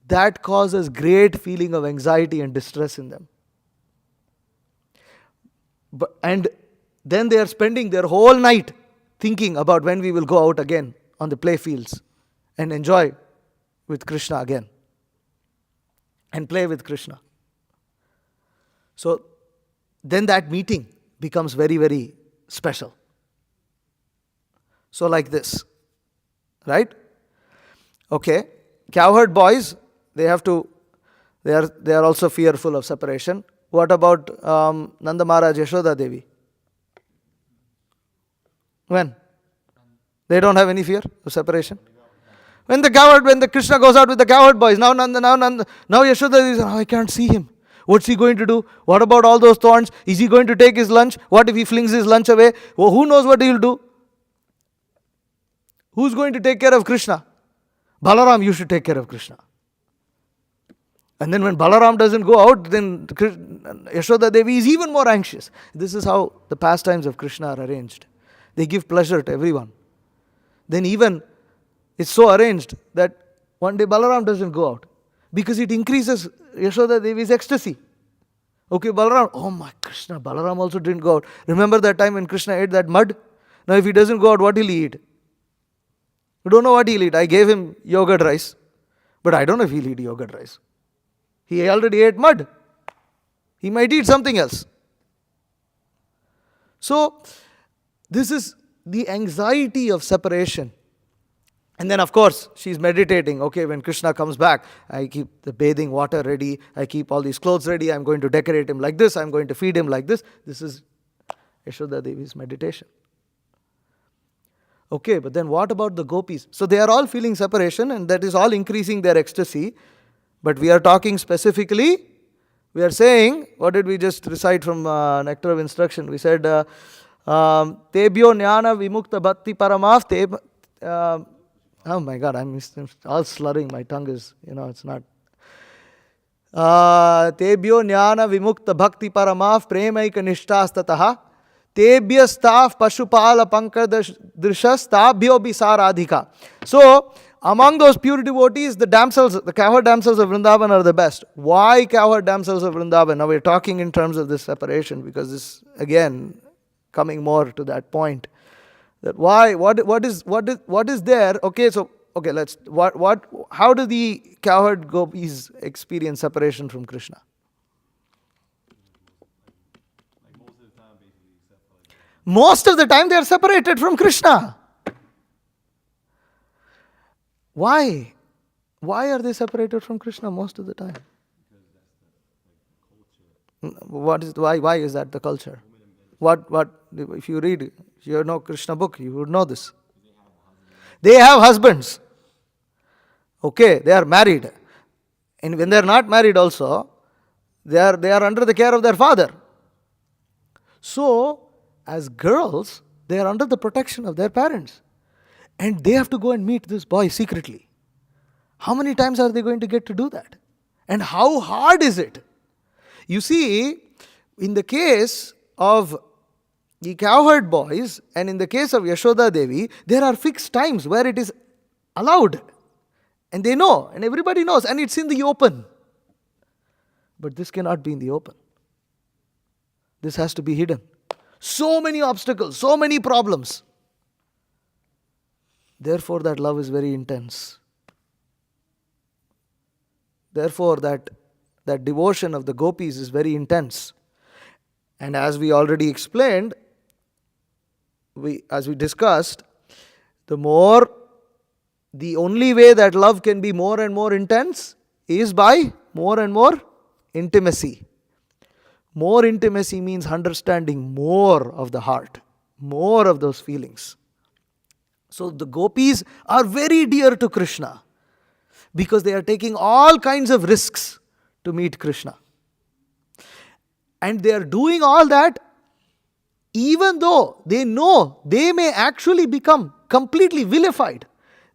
That causes great feeling of anxiety and distress in them. And then they are spending their whole night thinking about when we will go out again on the play fields and enjoy with Krishna again and play with Krishna. So then that meeting becomes very, very special. So like this, right? Okay, cowherd boys, they are also fearful of separation. What about Nanda Maharaj, Yashoda Devi? When? They don't have any fear of separation. When the Krishna goes out with the cowherd boys, now Yashoda Devi says, I can't see him. What's he going to do? What about all those thorns? Is he going to take his lunch? What if he flings his lunch away? Well, who knows what he'll do? Who's going to take care of Krishna? Balaram, you should take care of Krishna. And then when Balaram doesn't go out, then Yashoda Devi is even more anxious. This is how the pastimes of Krishna are arranged. They give pleasure to everyone. Then even it's so arranged that one day Balaram doesn't go out because it increases Yashoda Devi's ecstasy. Okay, Balaram, oh my Krishna, Balaram also didn't go out. Remember that time when Krishna ate that mud? Now if he doesn't go out, what will he eat? You don't know what he'll eat. I gave him yogurt rice, but I don't know if he'll eat yogurt rice. He already ate mud. He might eat something else. So, this is the anxiety of separation. And then of course, she's meditating. Okay, when Krishna comes back, I keep the bathing water ready. I keep all these clothes ready. I'm going to decorate him like this. I'm going to feed him like this. This is Yashoda Devi's meditation. Okay, but then what about the gopis? So they are all feeling separation and that is all increasing their ecstasy. But we are talking specifically, we are saying, what did we just recite from Nectar of Instruction? We said, Tebyo Jnana Vimukta Bhakti Paramaf, oh my God, I'm all slurring, my tongue is, it's not. Tebyo Jnana Vimukta Bhakti Paramaf Premaika Nishtastataha Tebyastaf Pashupala Pankadrishas Tabhyo Bisaradhika. So, among those pure devotees, the cowherd damsels of Vrindavan are the best. Why cowherd damsels of Vrindavan? Now we're talking in terms of this separation because this, again, coming more to that point. That why? What is there? Okay, so let's how do the cowherd gopis experience separation from Krishna? Most of the time they are separated from Krishna. Why? Why are they separated from Krishna most of the time? Why is that the culture? What if you read your Krishna book, you would know this. They have husbands. Okay, they are married. And when they are not married also, they are under the care of their father. So, as girls, they are under the protection of their parents. And they have to go and meet this boy secretly. How many times are they going to get to do that? And how hard is it? You see, in the case of the cowherd boys, and in the case of Yashoda Devi, there are fixed times where it is allowed. And they know, and everybody knows, and it's in the open. But this cannot be in the open. This has to be hidden. So many obstacles, so many problems. Therefore, that love is very intense. Therefore, that devotion of the gopis is very intense. And as we already explained, as we discussed, the only way that love can be more and more intense is by more and more intimacy. More intimacy means understanding more of the heart, more of those feelings. So the gopis are very dear to Krishna because they are taking all kinds of risks to meet Krishna. And they are doing all that even though they know they may actually become completely vilified.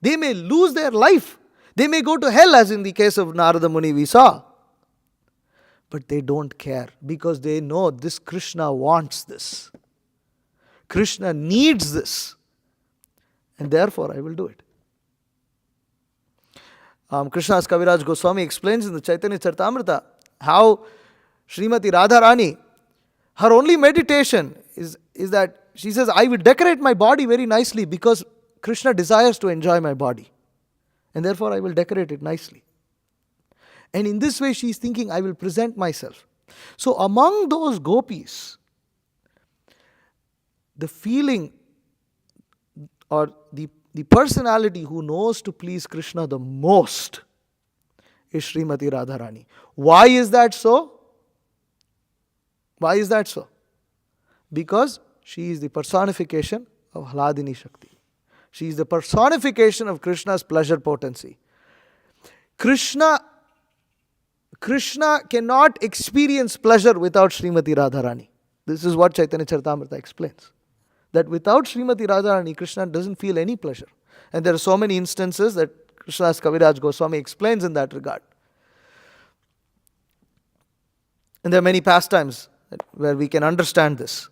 They may lose their life. They may go to hell, as in the case of Narada Muni we saw. But they don't care because they know this Krishna wants this. Krishna needs this. And therefore I will do it. Krishna's Kaviraj Goswami explains in the Chaitanya Charitamrita how Srimati Radharani, her only meditation is that she says, I will decorate my body very nicely because Krishna desires to enjoy my body. And therefore I will decorate it nicely. And in this way she is thinking, I will present myself. So among those gopis, the feeling or the personality who knows to please Krishna the most is Srimati Radharani. Why is that so? Why is that so? Because she is the personification of Hladini Shakti. She is the personification of Krishna's pleasure potency. Krishna cannot experience pleasure without Srimati Radharani. This is what Chaitanya Charitamrita explains. That without Srimati Radharani, Krishna doesn't feel any pleasure. And there are so many instances that Krishna's Kaviraj Goswami explains in that regard. And there are many pastimes where we can understand this.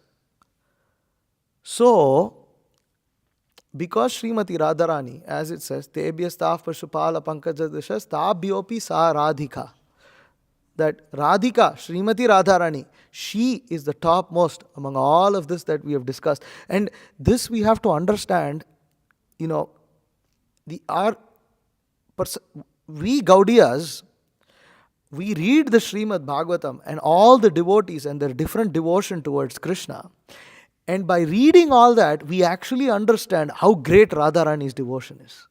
So, because Srimati Radharani, as it says, Tebhyastaf Pashupala Pankajadashas Tabhyopi Sa Radhika. That Radhika, Srimati Radharani, she is the topmost among all of this that we have discussed. And this we have to understand, we Gaudiyas, we read the Srimad Bhagavatam and all the devotees and their different devotion towards Krishna. And by reading all that, we actually understand how great Radharani's devotion is.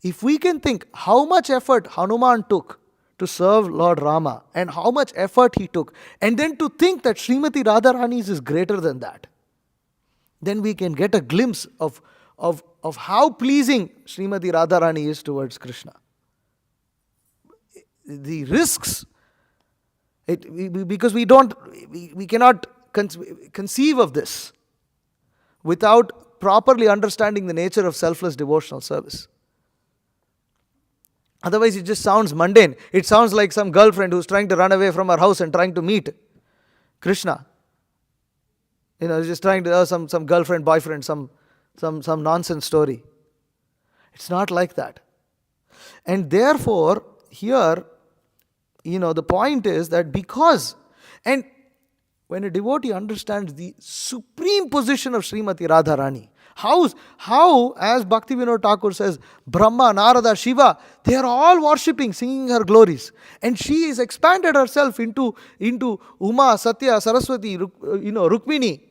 If we can think how much effort Hanuman took to serve Lord Rama and how much effort he took, and then to think that Srimati Radharani's is greater than that, then we can get a glimpse of how pleasing Srimati Radharani is towards Krishna. The risks, because we cannot conceive of this without properly understanding the nature of selfless devotional service. Otherwise it just sounds mundane. It sounds like some girlfriend who's trying to run away from her house and trying to meet Krishna. Just trying to some girlfriend, boyfriend, some nonsense story. It's not like that. And therefore, here, the point is that because, and when a devotee understands the supreme position of Srimati Radharani, how, as Bhaktivinoda Thakur says, Brahma, Narada, Shiva, they are all worshipping, singing her glories. And she has expanded herself into Uma, Satya, Saraswati, Rukmini.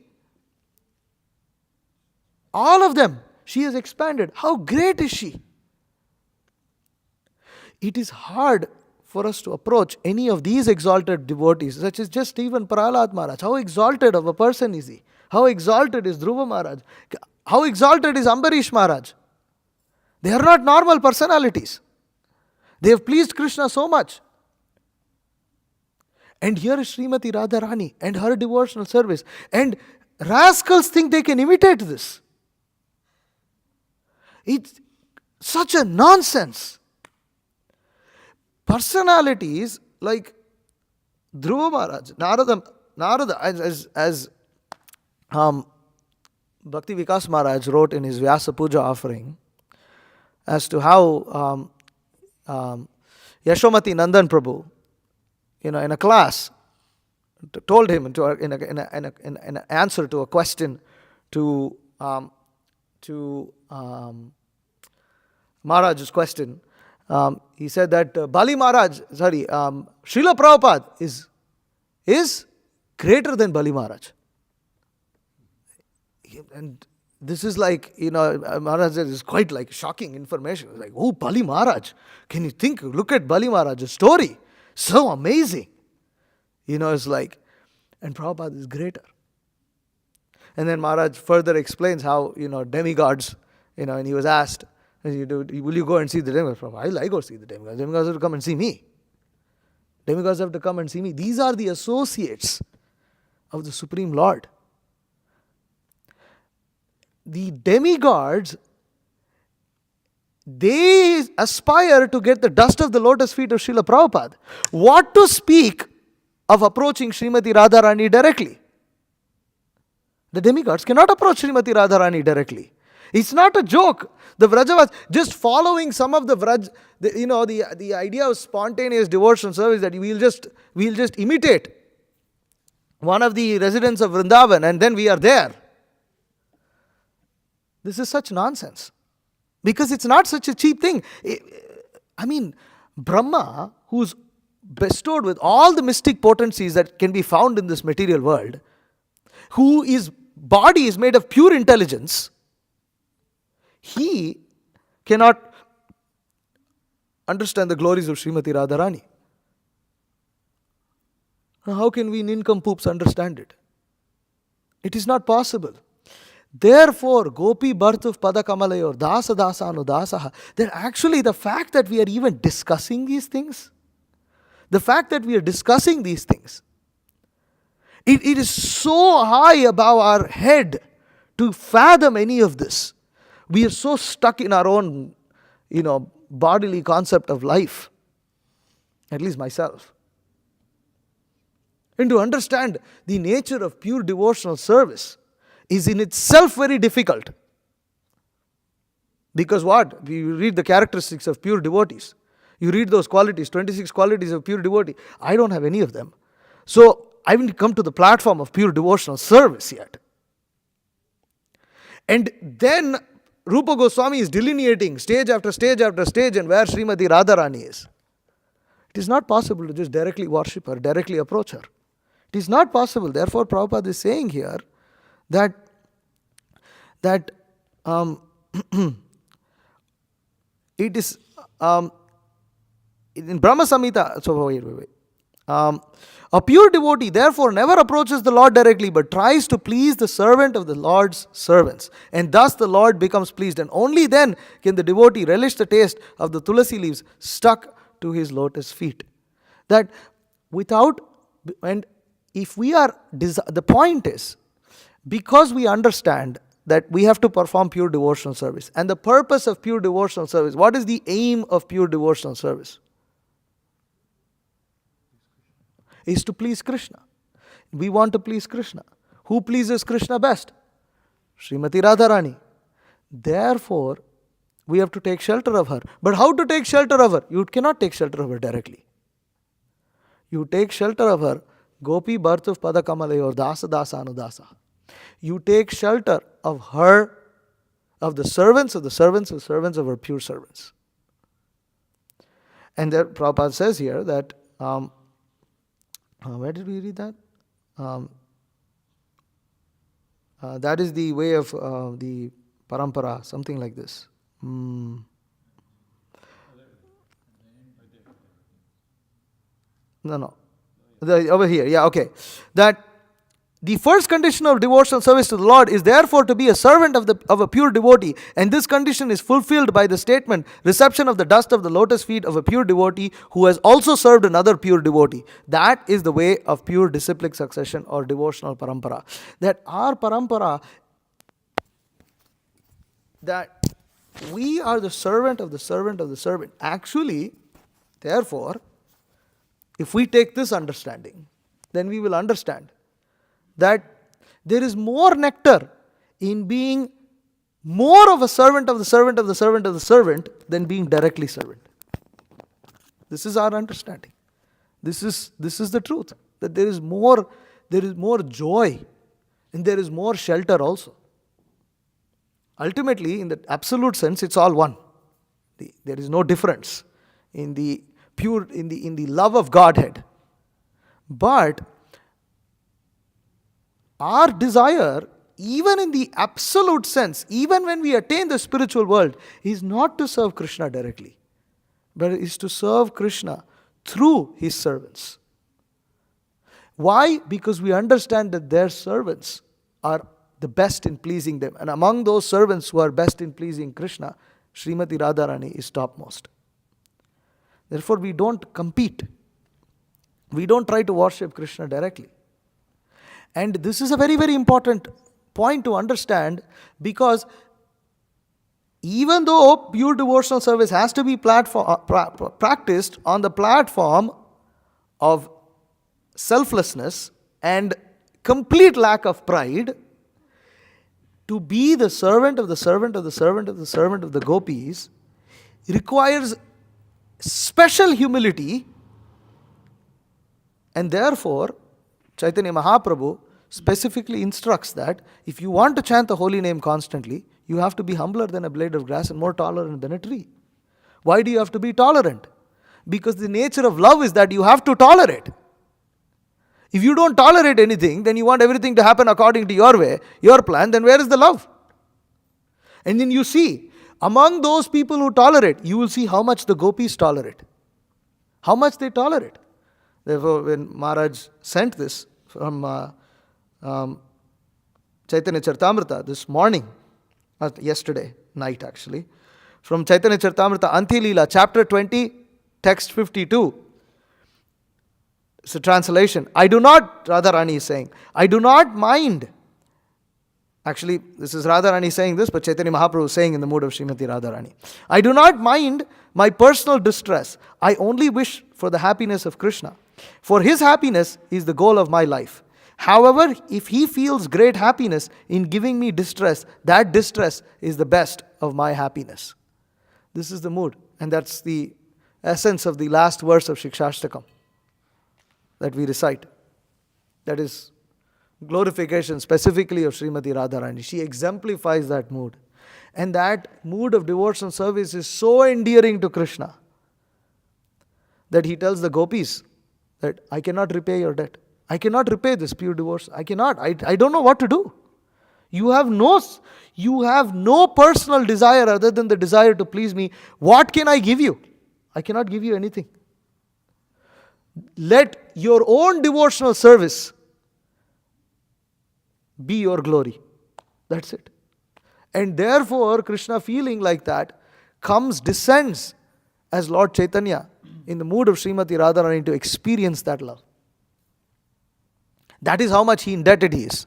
All of them, she has expanded. How great is she? It is hard for us to approach any of these exalted devotees, such as just even Prahlad Maharaj. How exalted of a person is he? How exalted is Dhruva Maharaj? How exalted is Ambarish Maharaj? They are not normal personalities. They have pleased Krishna so much. And here is Srimati Radharani and her devotional service. And rascals think they can imitate this. It's such a nonsense. Personalities like Dhruva Maharaj, Narada, as Bhakti Vikas Maharaj wrote in his Vyasa Puja offering as to how Yashomati Nandan Prabhu, in a class, told him in an answer to a question to Maharaj's question. He said that Srila Prabhupada is greater than Bali Maharaj. And this is like, Maharaj said, is quite like shocking information. Like, oh, Bali Maharaj. Can you think, look at Bali Maharaj's story. So amazing. It's like, and Prabhupada is greater. And then Maharaj further explains how, demigods, and he was asked, will you go and see the demigods? I go see the demigods. Demigods have to come and see me. Demigods have to come and see me. These are the associates of the Supreme Lord. The demigods, they aspire to get the dust of the lotus feet of Srila Prabhupada. What to speak of approaching Srimati Radharani directly? The demigods cannot approach Srimati Radharani directly. It's not a joke. The Vrajavas, just following some of the Vraj, the idea of spontaneous devotional service, that we'll just imitate one of the residents of Vrindavan and then we are there. This is such nonsense. Because it's not such a cheap thing. Brahma, who's bestowed with all the mystic potencies that can be found in this material world, whose body is made of pure intelligence, he cannot understand the glories of Srimati Radharani. How can we nincompoops understand it? It is not possible. Therefore, Gopi birth of Padakamalayur, Dasa Dasa Anudasaha, then actually the fact that we are even discussing these things, it is so high above our head to fathom any of this. We are so stuck in our own, bodily concept of life, at least myself. And to understand the nature of pure devotional service is in itself very difficult. Because what? You read the characteristics of pure devotees. You read those qualities, 26 qualities of pure devotee. I don't have any of them. So I haven't come to the platform of pure devotional service yet. And then Rupa Goswami is delineating stage after stage after stage and where Srimati Radharani is. It is not possible to just directly worship her, directly approach her. It is not possible. Therefore, Prabhupada is saying here that it is in Brahma Samhita. So wait. A pure devotee therefore never approaches the Lord directly, but tries to please the servant of the Lord's servants, and thus the Lord becomes pleased, and only then can the devotee relish the taste of the tulasi leaves stuck to his lotus feet. That without, and if we are, the point is, because we understand that we have to perform pure devotional service, and the purpose of pure devotional service, what is the aim of pure devotional service? Is to please Krishna. We want to please Krishna. Who pleases Krishna best? Srimati Radharani. Therefore, we have to take shelter of her. But how to take shelter of her? You cannot take shelter of her directly. You take shelter of her, Gopi birth of Padakamalayur, Dasa Dasa Anudasa. You take shelter of her, of the servants of the servants of servants of her pure servants. And there Prabhupada says here that, where did we read that? That is the way of the parampara, something like this. No. Over here, yeah, okay. That the first condition of devotional service to the Lord is therefore to be a servant of a pure devotee, and this condition is fulfilled by the statement, reception of the dust of the lotus feet of a pure devotee who has also served another pure devotee. That is the way of pure disciplic succession or devotional parampara. That our parampara, that we are the servant of the servant of the servant. Actually, therefore, if we take this understanding, then we will understand that There is more nectar in being more of a servant of the servant of the servant of the servant than being directly servant. This is our understanding. This is the truth. That there is more joy and there is more shelter also. Ultimately, in the absolute sense, it's all one. There is no difference in the love of Godhead. But our desire, even in the absolute sense, even when we attain the spiritual world, is not to serve Krishna directly, but is to serve Krishna through his servants. Why? Because we understand that their servants are the best in pleasing them. And among those servants who are best in pleasing Krishna, Srimati Radharani is topmost. Therefore, we don't compete. We don't try to worship Krishna directly. And this is a very, very important point to understand, because even though pure devotional service has to be practiced on the platform of selflessness and complete lack of pride, to be the servant of the servant of the servant of the servant of the gopis requires special humility. And therefore, Chaitanya Mahaprabhu specifically instructs that if you want to chant the holy name constantly, you have to be humbler than a blade of grass and more tolerant than a tree. Why do you have to be tolerant? Because the nature of love is that you have to tolerate. If you don't tolerate anything, then you want everything to happen according to your way, your plan, then where is the love? And then you see, among those people who tolerate, you will see how much the gopis tolerate. How much they tolerate. Therefore, when Maharaj sent this from Chaitanya Charitamrita this morning, yesterday night actually, from Chaitanya Charitamrita Anti Leela, chapter 20, text 52. It's a translation. Radharani is saying, I do not mind. Actually, this is Radharani saying this, but Chaitanya Mahaprabhu is saying in the mood of Srimati Radharani. I do not mind my personal distress. I only wish for the happiness of Krishna. For his happiness is the goal of my life. However, if he feels great happiness in giving me distress, that distress is the best of my happiness. This is the mood. And that's the essence of the last verse of Shikshashtakam that we recite. That is glorification specifically of Srimati Radharani. She exemplifies that mood. And that mood of devotional service is so endearing to Krishna that he tells the gopis that I cannot repay your debt. I cannot repay this pure divorce. I cannot. I don't know what to do. You have no personal desire other than the desire to please me. What can I give you? I cannot give you anything. Let your own devotional service be your glory. That's it. And therefore, Krishna, feeling like that, descends as Lord Chaitanya in the mood of Srimati Radharani to experience that love. That is how much indebted he is.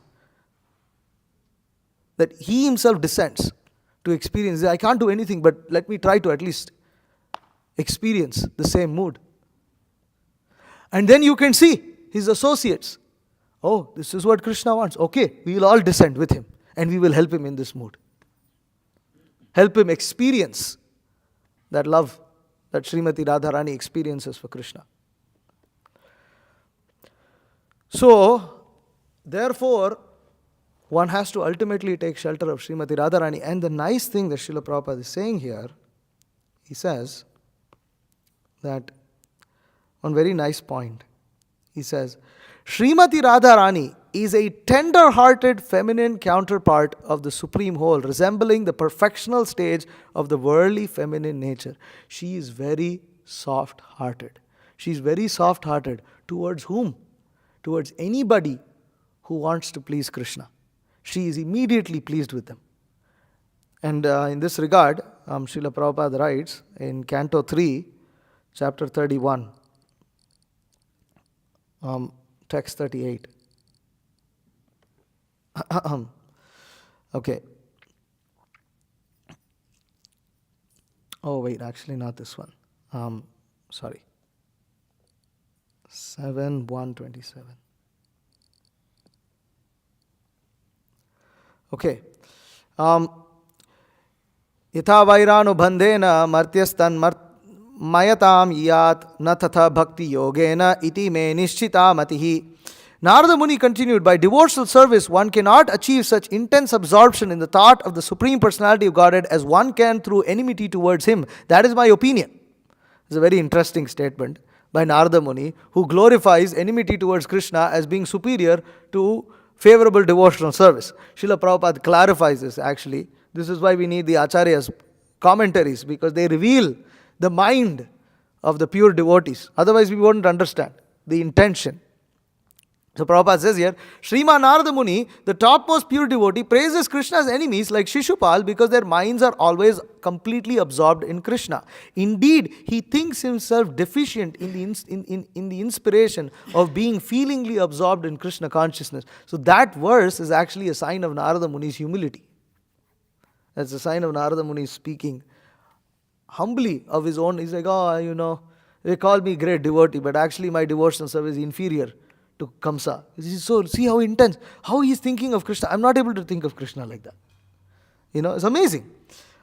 That he himself descends to experience. I can't do anything, but let me try to at least experience the same mood. And then you can see his associates. Oh, this is what Krishna wants. Okay, we will all descend with him and we will help him in this mood. Help him experience that love that Srimati Radharani experiences for Krishna. So, therefore, one has to ultimately take shelter of Srimati Radharani. And the nice thing that Srila Prabhupada is saying here, he says that one very nice point. He says, Srimati Radharani is a tender-hearted feminine counterpart of the Supreme Whole, resembling the perfectional stage of the worldly feminine nature. She is very soft-hearted. She is very soft-hearted. Towards whom? Towards anybody who wants to please Krishna. She is immediately pleased with them. And in this regard, Srila Prabhupada writes in Canto 3, chapter 31, text 38. Okay. Oh, wait, actually not this one. Sorry. 7:127. Okay. Yatha vairanu bandhena martyastan mayatam yat na tatha bhakti yogena iti me nishchita matihi. Narada Muni continued, by devotional service one cannot achieve such intense absorption in the thought of the Supreme Personality of Godhead as one can through enmity towards Him. That is my opinion. It's a very interesting statement by Narada Muni, who glorifies enmity towards Krishna as being superior to favorable devotional service. Srila Prabhupada clarifies this actually. This is why we need the Acharya's commentaries, because they reveal the mind of the pure devotees. Otherwise we wouldn't understand the intention. So Prabhupada says here, Sriman Narada Muni, the topmost pure devotee, praises Krishna's enemies like Shishupal because their minds are always completely absorbed in Krishna. Indeed, he thinks himself deficient in the inspiration of being feelingly absorbed in Krishna consciousness. So that verse is actually a sign of Narada Muni's humility. That's a sign of Narada Muni speaking humbly of his own. He's like, they call me great devotee, but actually my devotional service is inferior to Kamsa. So see how intense, how he's thinking of Krishna. I'm not able to think of Krishna like that. It's amazing.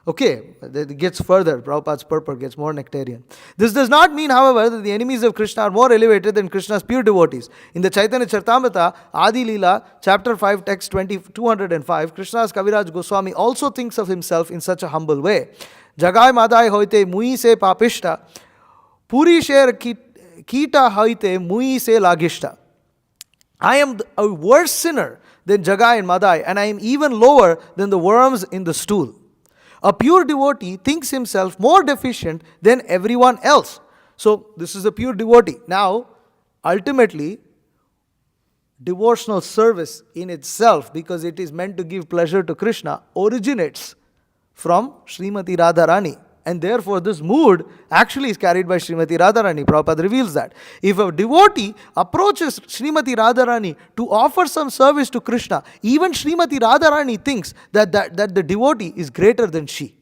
Okay, it gets further. Prabhupada's purport gets more nectarian. This does not mean, however, that the enemies of Krishna are more elevated than Krishna's pure devotees. In the Chaitanya Charitamrita, Adi Leela, chapter 5, text 205, Krishna's Kaviraj Goswami also thinks of himself in such a humble way. Jagai madai hoite mui se papishta, puri sher kita hoite mui se lagishta. I am a worse sinner than Jagai and Madai, and I am even lower than the worms in the stool. A pure devotee thinks himself more deficient than everyone else. So, this is a pure devotee. Now, ultimately, devotional service in itself, because it is meant to give pleasure to Krishna, originates from Srimati Radharani. And therefore, this mood actually is carried by Srimati Radharani. Prabhupada reveals that. If a devotee approaches Srimati Radharani to offer some service to Krishna, even Srimati Radharani thinks that the devotee is greater than she.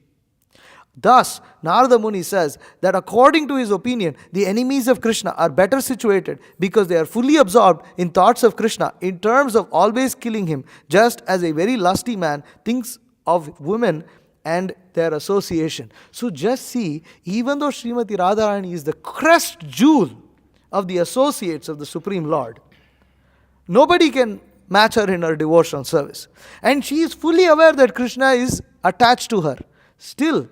Thus, Narada Muni says that according to his opinion, the enemies of Krishna are better situated because they are fully absorbed in thoughts of Krishna in terms of always killing him, just as a very lusty man thinks of women and their association. So just see, even though Srimati Radharani is the crest jewel of the associates of the Supreme Lord, nobody can match her in her devotional service. And she is fully aware that Krishna is attached to her. Still,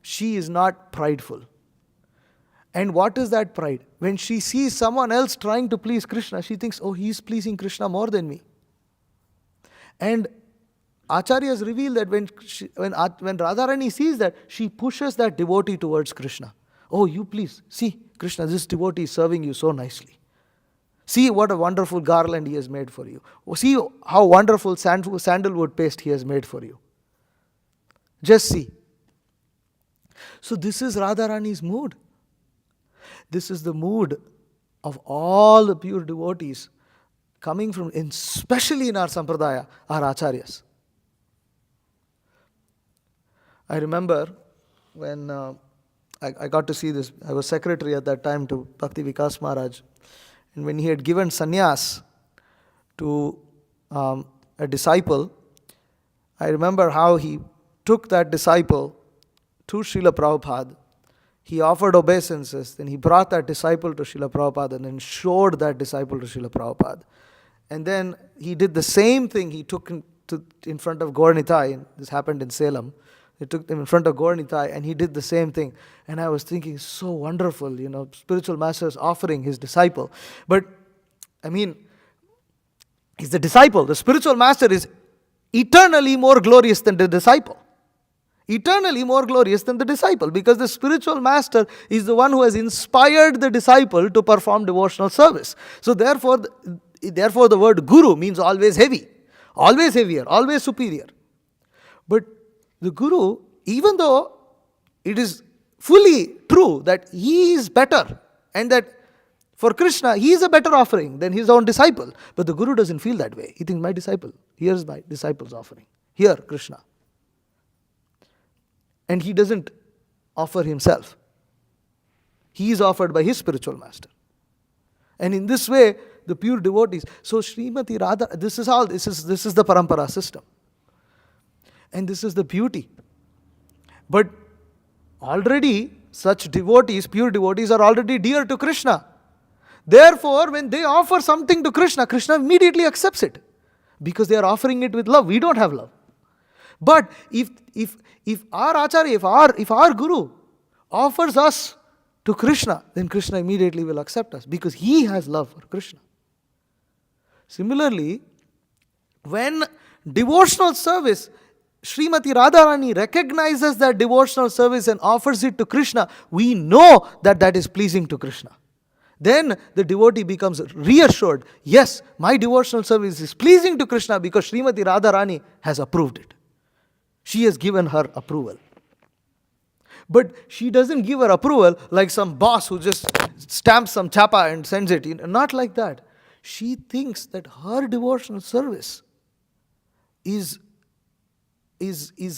she is not prideful. And what is that pride? When she sees someone else trying to please Krishna, she thinks, oh, he is pleasing Krishna more than me. And Acharyas reveal that when Radharani sees that, she pushes that devotee towards Krishna. Oh, you please, see, Krishna, this devotee is serving you so nicely. See what a wonderful garland he has made for you. See how wonderful sandalwood paste he has made for you. Just see. So this is Radharani's mood. This is the mood of all the pure devotees coming from, especially in our sampradaya, our acharyas. I remember when I got to see this, I was secretary at that time to Bhakti Vikas Maharaj, and when he had given sannyas to a disciple, I remember how he took that disciple to Srila Prabhupada. He offered obeisances, then he brought that disciple to Srila Prabhupada and then showed that disciple to Srila Prabhupada. And then he did the same thing, he took him in front of Gaur Nitai, this happened in Salem. He took them in front of Gaur Nitai and he did the same thing. And I was thinking, so wonderful, spiritual master is offering his disciple. But, he's the disciple. The spiritual master is eternally more glorious than the disciple. Eternally more glorious than the disciple, because the spiritual master is the one who has inspired the disciple to perform devotional service. So therefore the word guru means always heavy, always heavier, always superior. But the guru, even though it is fully true that he is better and that for Krishna he is a better offering than his own disciple, but the guru doesn't feel that way. He thinks, my disciple, here's my disciple's offering. Here, Krishna. And he doesn't offer himself. He is offered by his spiritual master. And in this way, the pure devotees. So Srimati Radha, this is the parampara system. And this is the beauty. But already such devotees, pure devotees, are already dear to Krishna. Therefore, when they offer something to Krishna, Krishna immediately accepts it. Because they are offering it with love. We don't have love. But if our Acharya, if our Guru offers us to Krishna, then Krishna immediately will accept us because he has love for Krishna. Similarly, when devotional service, Srimati Radharani recognizes that devotional service and offers it to Krishna, we know that that is pleasing to Krishna. Then the devotee becomes reassured, yes, my devotional service is pleasing to Krishna because Srimati Radharani has approved it. She has given her approval. But she doesn't give her approval like some boss who just stamps some chapa and sends it. Not like that. She thinks that her devotional service is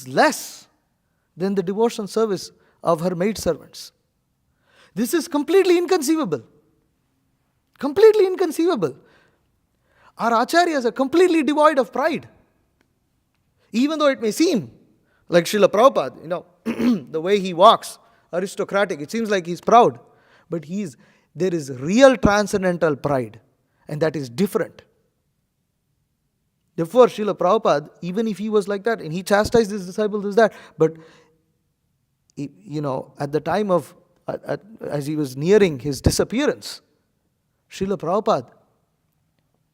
less than the devotional service of her maidservants. This is completely inconceivable. Completely inconceivable. Our acharyas are completely devoid of pride. Even though it may seem like Srila Prabhupada, the way he walks, aristocratic, it seems like he's proud. But there is real transcendental pride. And that is different. Therefore, Srila Prabhupada, even if he was like that, and he chastised his disciples as that, but, at the time of, as he was nearing his disappearance, Srila Prabhupada,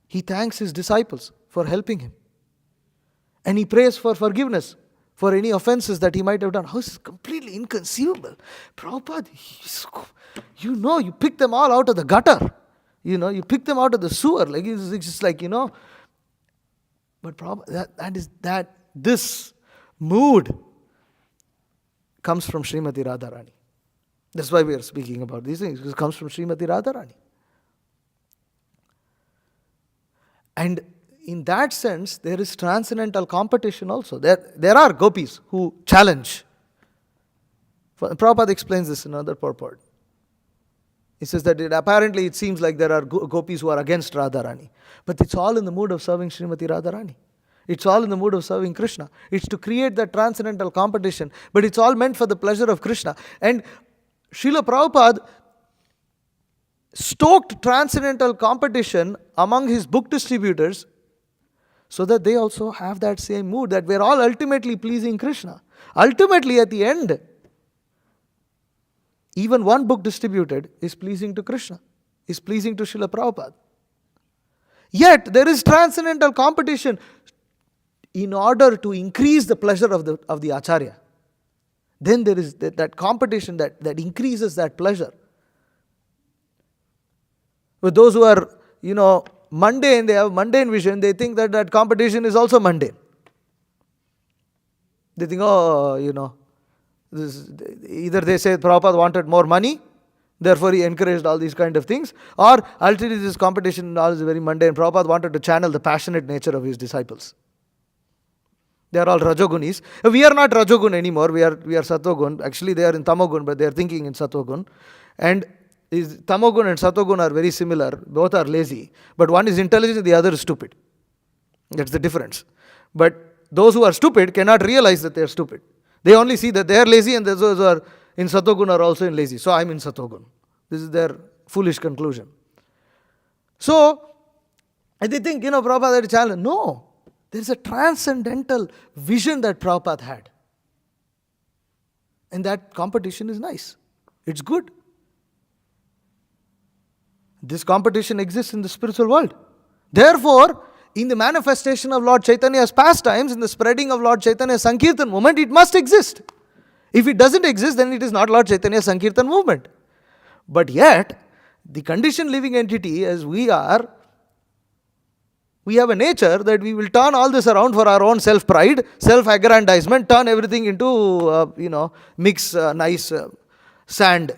he thanks his disciples for helping him. And he prays for forgiveness for any offenses that he might have done. How is this completely inconceivable? Prabhupada, you pick them all out of the gutter. You pick them out of the sewer. Like it's just like, But Prabhupada, this mood comes from Srimati Radharani. That's why we are speaking about these things. It comes from Srimati Radharani. And in that sense, there is transcendental competition also. There are gopis who challenge. Prabhupada explains this in another purport. He says that apparently it seems like there are gopis who are against Radharani. But it's all in the mood of serving Srimati Radharani. It's all in the mood of serving Krishna. It's to create that transcendental competition. But it's all meant for the pleasure of Krishna. And Srila Prabhupada stoked transcendental competition among his book distributors so that they also have that same mood, that we're all ultimately pleasing Krishna. Ultimately, at the end, even one book distributed is pleasing to Krishna, is pleasing to Srila Prabhupada. Yet, there is transcendental competition in order to increase the pleasure of the Acharya. Then there is that competition that increases that pleasure. With those who are, mundane, they have mundane vision, they think that competition is also mundane. They think, either they say Prabhupada wanted more money, therefore he encouraged all these kind of things, or ultimately this competition is very mundane. Prabhupada wanted to channel the passionate nature of his disciples. They are all Rajogunis. We are not Rajogun anymore, we are Sattvagun. Actually they are in Tamagun, but they are thinking in Sattvagun. And Tamagun and Sattvagun are very similar. Both are lazy. But one is intelligent, the other is stupid. That's the difference. But those who are stupid cannot realize that they are stupid. They only see that they are lazy, and those who are in Sattvagun are also in lazy. So I am in Sattvagun. This is their foolish conclusion. So, and they think, Prabhupada had a challenge. No. There is a transcendental vision that Prabhupada had. And that competition is nice. It's good. This competition exists in the spiritual world. Therefore, in the manifestation of Lord Chaitanya's pastimes, in the spreading of Lord Chaitanya's Sankirtan movement, it must exist. If it doesn't exist, then it is not Lord Chaitanya's Sankirtan movement. But yet, the conditioned living entity as we are, we have a nature that we will turn all this around for our own self-pride, self-aggrandizement, turn everything into, mix nice sand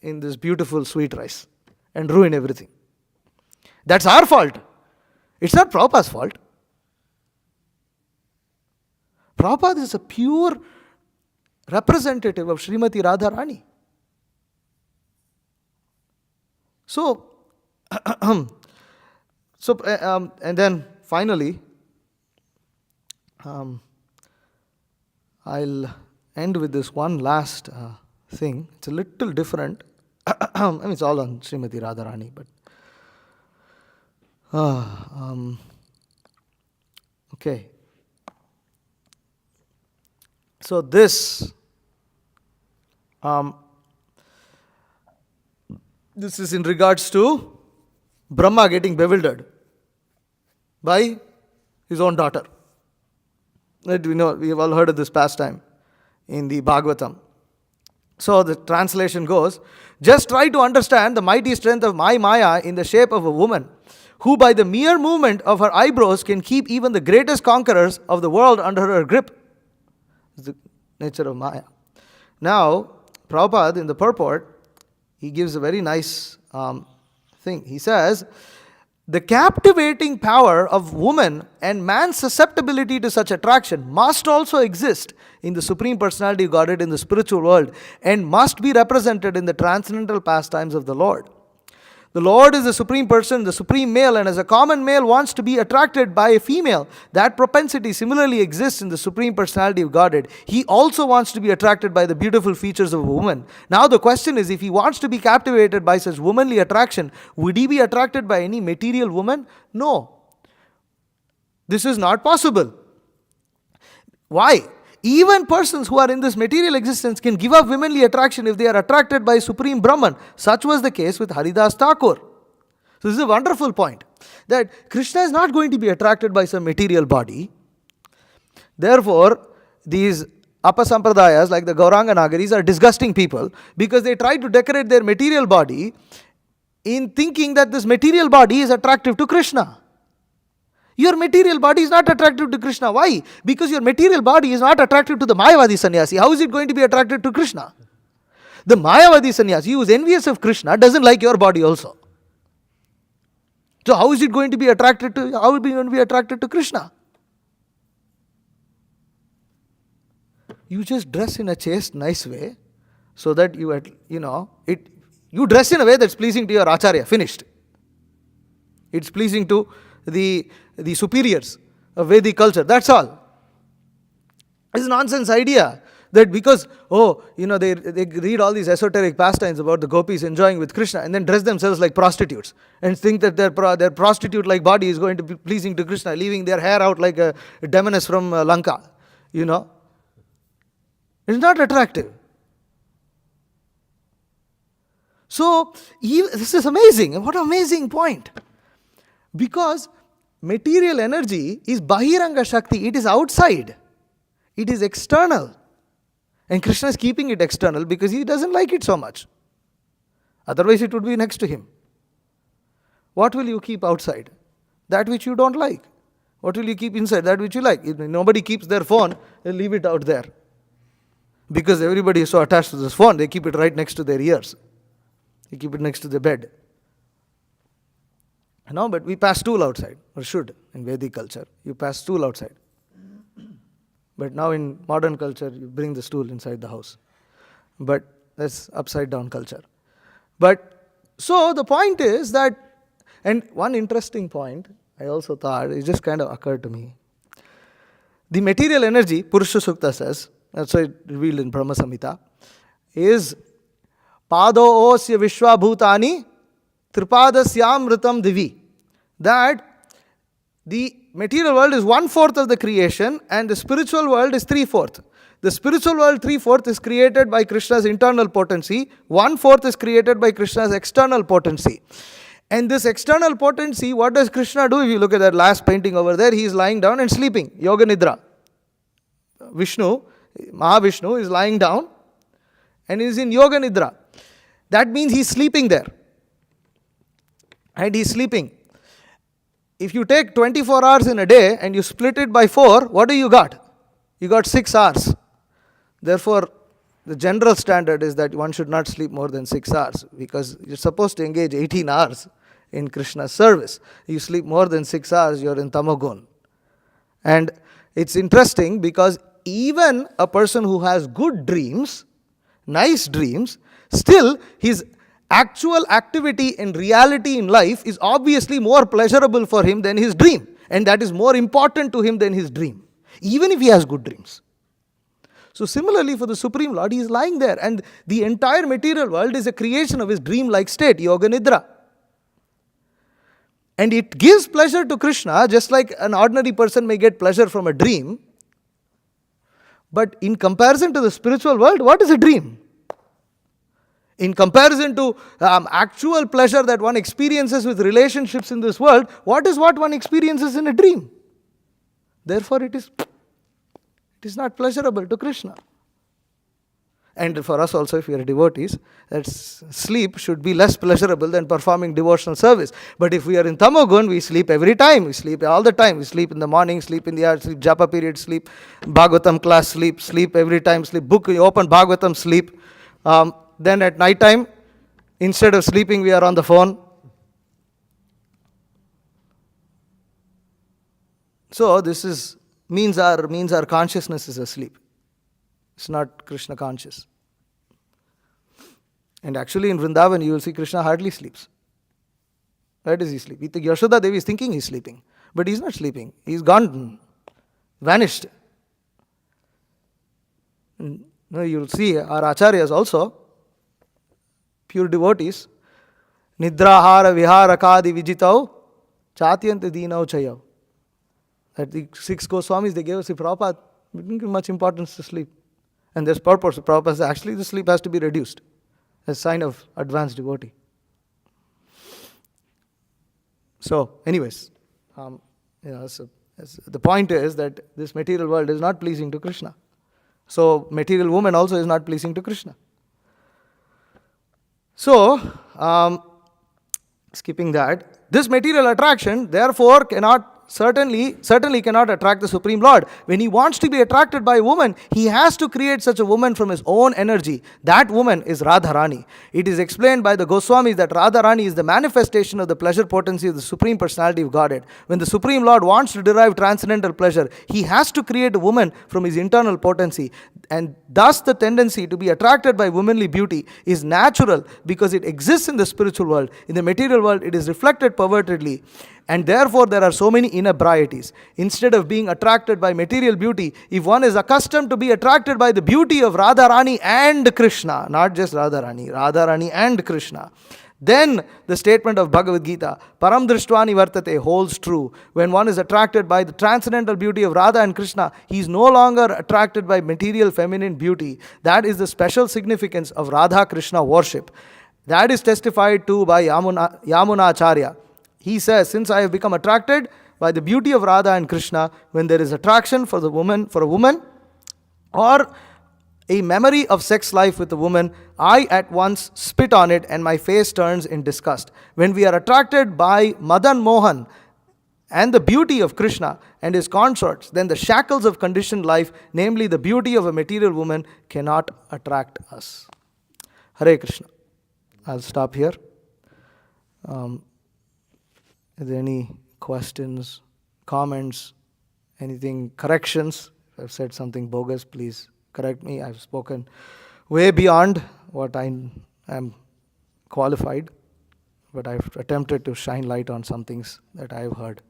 in this beautiful sweet rice and ruin everything. That's our fault. It's not Prabhupada's fault. Prabhupada is a pure representative of Srimati Radharani. So, and then finally, I'll end with this one last thing. It's a little different. I mean, it's all on Srimati Radharani, but okay. So this is in regards to Brahma getting bewildered by his own daughter. Right, we have all heard of this pastime in the Bhagavatam. So the translation goes, just try to understand the mighty strength of my Maya in the shape of a woman, who by the mere movement of her eyebrows can keep even the greatest conquerors of the world under her grip. It's the nature of Maya. Now, Prabhupada in the purport, he gives a very nice thing. He says, the captivating power of woman and man's susceptibility to such attraction must also exist in the Supreme Personality of Godhead in the spiritual world and must be represented in the transcendental pastimes of the Lord. The Lord is the Supreme Person, the Supreme Male, and as a common male wants to be attracted by a female, that propensity similarly exists in the Supreme Personality of Godhead. He also wants to be attracted by the beautiful features of a woman. Now the question is, if he wants to be captivated by such womanly attraction, would he be attracted by any material woman? No. This is not possible. Why? Even persons who are in this material existence can give up womanly attraction if they are attracted by Supreme Brahman. Such was the case with Haridas Thakur. So this is a wonderful point, that Krishna is not going to be attracted by some material body. Therefore, these Apasampradayas like the Gauranga Nagaris are disgusting people because they try to decorate their material body in thinking that this material body is attractive to Krishna. Your material body is not attractive to Krishna. Why? Because your material body is not attractive to the Mayavadi sannyasi. How is it going to be attracted to Krishna? The Mayavadi sannyasi who is envious of Krishna doesn't like your body also. So how is it going to be attracted to? How is it going to be attracted to Krishna? You just dress in a chaste, nice way, so that you dress in a way that's pleasing to your acharya. Finished. It's pleasing to the superiors of Vedic culture. That's all. It's a nonsense idea that because, they read all these esoteric pastimes about the gopis enjoying with Krishna and then dress themselves like prostitutes and think that their prostitute-like body is going to be pleasing to Krishna, leaving their hair out like a demoness from Lanka. It's not attractive. So, this is amazing. What an amazing point. Because material energy is Bahiranga Shakti. It is outside. It is external. And Krishna is keeping it external because he doesn't like it so much. Otherwise it would be next to him. What will you keep outside? That which you don't like. What will you keep inside? That which you like. If nobody keeps their phone, they leave it out there. Because everybody is so attached to this phone, they keep it right next to their ears. They keep it next to their bed. No, but we pass stool outside, or should, in Vedic culture. You pass stool outside. But now in modern culture, you bring the stool inside the house. But that's upside down culture. But, so the point is that, and one interesting point, I also thought, it just kind of occurred to me. The material energy, Purusha Sukta says, that's why it's revealed in Brahma Samhita, is Pado osya vishwa bhutani tripadasyam ritam divi. That the material world is 1/4 of the creation and the spiritual world is 3/4. The spiritual world 3/4 is created by Krishna's internal potency, 1/4 is created by Krishna's external potency. And this external potency, what does Krishna do? If you look at that last painting over there, he is lying down and sleeping, Yoga Nidra. Mahavishnu is lying down and is in Yoga Nidra. That means he's sleeping there. And he's sleeping. If you take 24 hours in a day and you split it by 4, what do you got? You got 6 hours. Therefore, the general standard is that one should not sleep more than 6 hours because you're supposed to engage 18 hours in Krishna's service. You sleep more than 6 hours, you're in Tamagun. And it's interesting because even a person who has good dreams, nice dreams, still his actual activity in reality in life is obviously more pleasurable for him than his dream. And that is more important to him than his dream. Even if he has good dreams. So similarly for the Supreme Lord, he is lying there, and the entire material world is a creation of his dream-like state, Yoga Nidra. And it gives pleasure to Krishna, just like an ordinary person may get pleasure from a dream. But in comparison to the spiritual world, what is a dream? In comparison to actual pleasure that one experiences with relationships in this world, what is what one experiences in a dream? Therefore, it is not pleasurable to Krishna. And for us also, if we are devotees, that sleep should be less pleasurable than performing devotional service. But if we are in Tamogun, we sleep every time. We sleep all the time. We sleep in the morning, sleep in the hour, sleep japa period, sleep Bhagavatam class, sleep every time, sleep book, you open Bhagavatam, sleep. Then at night time, instead of sleeping, we are on the phone. So this means our consciousness is asleep. It's not Krishna conscious. And actually in Vrindavan you will see Krishna hardly sleeps. Where does he sleep? Yashoda Devi is thinking he's sleeping. But he's not sleeping. He's gone, vanished. And you will see our acharyas also, pure devotees, Nidrahara Viharakadi Vijitau Chatyanta Dinau Chayav. That the 6 Goswamis they gave us, Prabhupada, we didn't give much importance to sleep. And there's purpose. Prabhupada says actually the sleep has to be reduced as a sign of advanced devotee. So, anyways, so the point is that this material world is not pleasing to Krishna. So, material woman also is not pleasing to Krishna. So, skipping that, this material attraction therefore certainly cannot attract the Supreme Lord. When he wants to be attracted by a woman, he has to create such a woman from his own energy. That woman is Radharani. It is explained by the Goswamis that Radharani is the manifestation of the pleasure potency of the Supreme Personality of Godhead. When the Supreme Lord wants to derive transcendental pleasure, he has to create a woman from his internal potency. And thus the tendency to be attracted by womanly beauty is natural because it exists in the spiritual world. In the material world, it is reflected pervertedly. And therefore, there are so many inebriety. Instead of being attracted by material beauty, if one is accustomed to be attracted by the beauty of Radharani and Krishna, not just Radharani and Krishna, then the statement of Bhagavad Gita, Param Drishtwani Vartate, holds true. When one is attracted by the transcendental beauty of Radha and Krishna, he is no longer attracted by material feminine beauty. That is the special significance of Radha Krishna worship. That is testified to by Yamuna Acharya. He says, since I have become attracted by the beauty of Radha and Krishna, when there is attraction for a woman, or a memory of sex life with a woman, I at once spit on it and my face turns in disgust. When we are attracted by Madan Mohan and the beauty of Krishna and his consorts, then the shackles of conditioned life, namely the beauty of a material woman, cannot attract us. Hare Krishna. I'll stop here. Are there any questions, comments, anything, corrections? If I've said something bogus, please correct me. I've spoken way beyond what I am qualified, but I've attempted to shine light on some things that I've heard.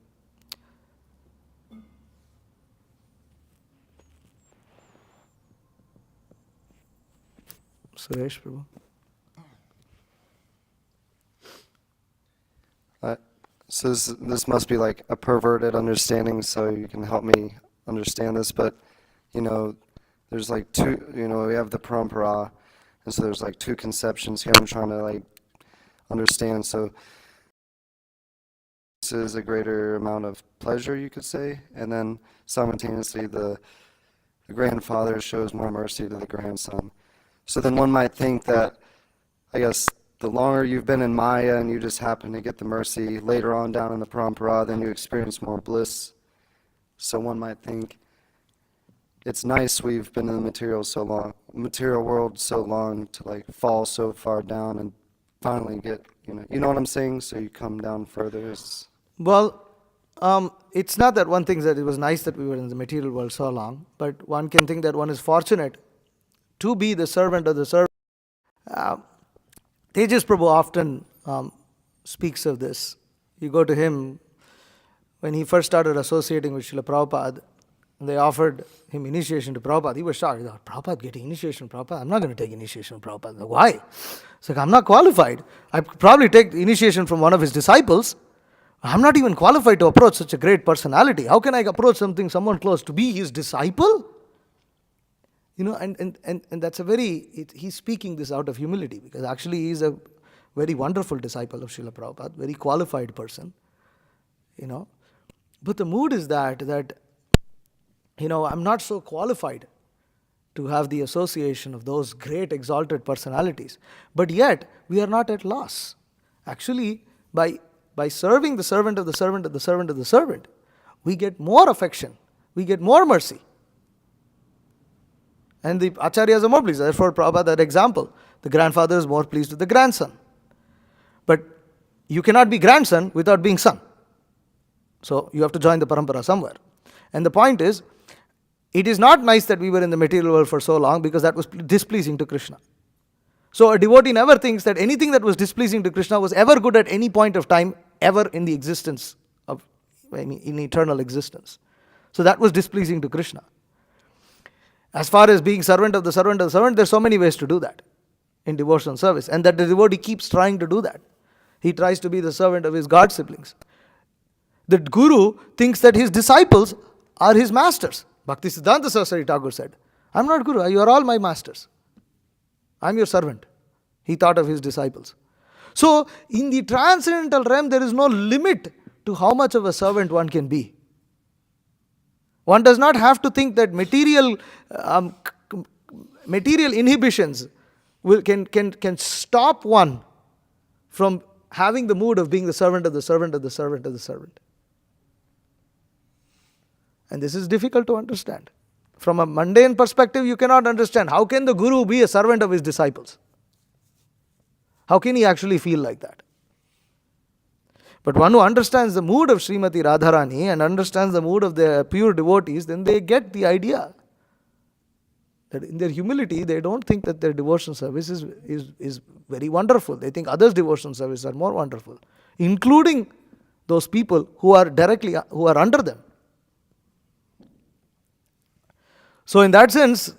Suresh Prabhu. So this must be like a perverted understanding, so you can help me understand this. But, there's like two, we have the parampara, and so there's like two conceptions here I'm trying to like understand. So this is a greater amount of pleasure, you could say, and then simultaneously the grandfather shows more mercy to the grandson. So then one might think that, I guess, the longer you've been in Maya and you just happen to get the mercy later on down in the parampara, then you experience more bliss. So one might think, it's nice we've been in the material world so long to like fall so far down and finally get, you know what I'm saying? So you come down further. Well, it's not that one thinks that it was nice that we were in the material world so long, but one can think that one is fortunate to be the servant of the servant. Tejas Prabhu often speaks of this. You go to him, when he first started associating with Srila Prabhupada, And they offered him initiation to Prabhupada. He was shocked. He thought, Prabhupada getting initiation from Prabhupada? I'm not going to take initiation from Prabhupada. Why? It's like, I'm not qualified. I could probably take initiation from one of his disciples. I'm not even qualified to approach such a great personality. How can I approach someone close to be his disciple? And that's he's speaking this out of humility, because actually he's a very wonderful disciple of Srila Prabhupada, very qualified person, But the mood is that I'm not so qualified to have the association of those great exalted personalities. But yet, we are not at loss. Actually, by serving the servant of the servant of the servant of the servant, we get more affection, we get more mercy. And the acharyas are more pleased. Therefore, Prabhupada, that example, the grandfather is more pleased with the grandson. But you cannot be grandson without being son. So you have to join the parampara somewhere. And the point is, it is not nice that we were in the material world for so long, because that was displeasing to Krishna. So a devotee never thinks that anything that was displeasing to Krishna was ever good at any point of time, ever in the existence in eternal existence. So that was displeasing to Krishna. As far as being servant of the servant of the servant, there's so many ways to do that in devotional service. And that the devotee keeps trying to do that. He tries to be the servant of his god siblings. The guru thinks that his disciples are his masters. Bhaktisiddhanta Saraswati Thakur said, I'm not guru, you are all my masters. I'm your servant. He thought of his disciples. So, in the transcendental realm, there is no limit to how much of a servant one can be. One does not have to think that material inhibitions can stop one from having the mood of being the servant of the servant of the servant of the servant. And this is difficult to understand. From a mundane perspective, you cannot understand. How can the guru be a servant of his disciples? How can he actually feel like that? But one who understands the mood of Srimati Radharani and understands the mood of the pure devotees, then they get the idea that in their humility, they don't think that their devotional service is very wonderful. They think others' devotional service are more wonderful, including those people who are under them. So in that sense,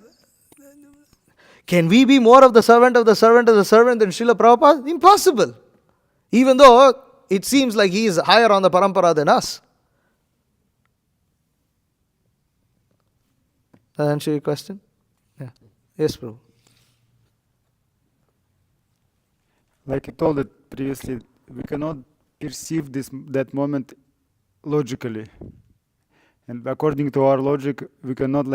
can we be more of the servant of the servant of the servant than Srila Prabhupada? Impossible. Even though it seems like he is higher on the parampara than us. Does that answer your question? Yeah. Yes, Prabhu. Like you told it previously, we cannot perceive that moment logically. And according to our logic, we cannot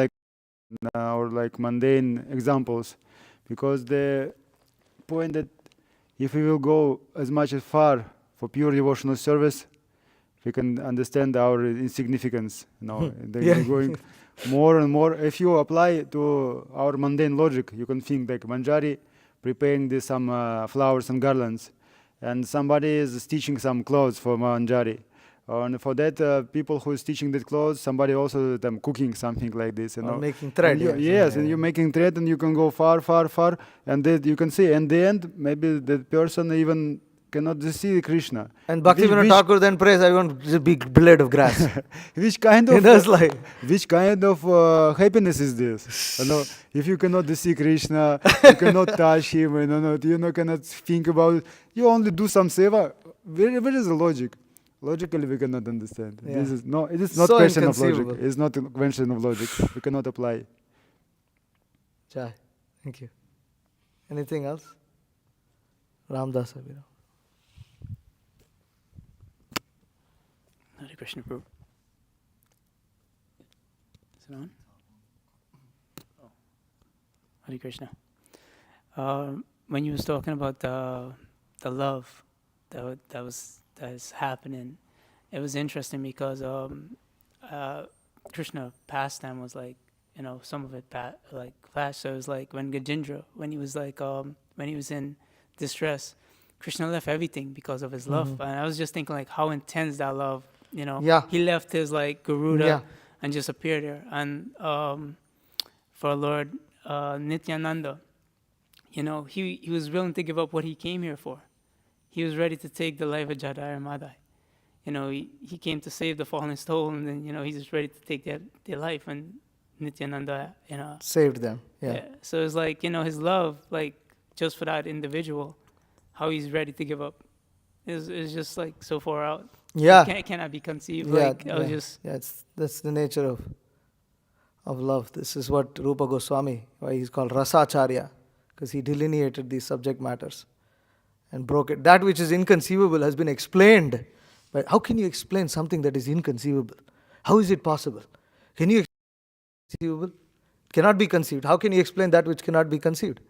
or mundane examples, because the point that if we will go as much as far for pure devotional service, we can understand our insignificance. They're going more and more. If you apply to our mundane logic, you can think like Manjari preparing some flowers and garlands, and somebody is stitching some clothes for Manjari. And for that, people who is teaching that clothes, somebody also cooking something like this, Or making thread. And you're making thread, and you can go far, far, far, and that you can see. And the end, maybe that person even cannot see Krishna. And Bhaktivinoda Thakur then prays, I want a big blade of grass. Which kind of happiness is this? If you cannot see Krishna, you cannot touch him, you cannot think about it. You only do some seva. Where is the logic? Logically, we cannot understand. Yeah. It is not So question of logic. inconceivable. It's not a question of logic. We cannot apply. Jai. Thank you. Anything else? Ramdas Abhirav. Hare Krishna Prabhu. Is it on? Oh. Hare Krishna. When you was talking about the love that is happening, it was interesting because Krishna pastime was some of it fast. So it was like when Gajendra, when he was in distress, Krishna left everything because of his love. And I was just thinking how intense that love. Yeah. He left his Garuda Yeah. and just appeared there. And for Lord Nityananda, he was willing to give up what he came here for. He was ready to take the life of Jadai and Madai. he came to save the fallen soul, and then, he's just ready to take their life, and Nityananda, Saved them. Yeah. So it's like, his love, like, just for that individual, how he's ready to give up is just like so far out. Yeah. It cannot be conceived. Yeah, Like, I was just, that's the nature of love. This is what Rupa Goswami, why he's called Rasacharya, because he delineated these subject matters and broke it. That which is inconceivable has been explained. But how can you explain something that is inconceivable? How is it possible? Can you explain conceivable? It cannot be conceived. How can you explain that which cannot be conceived?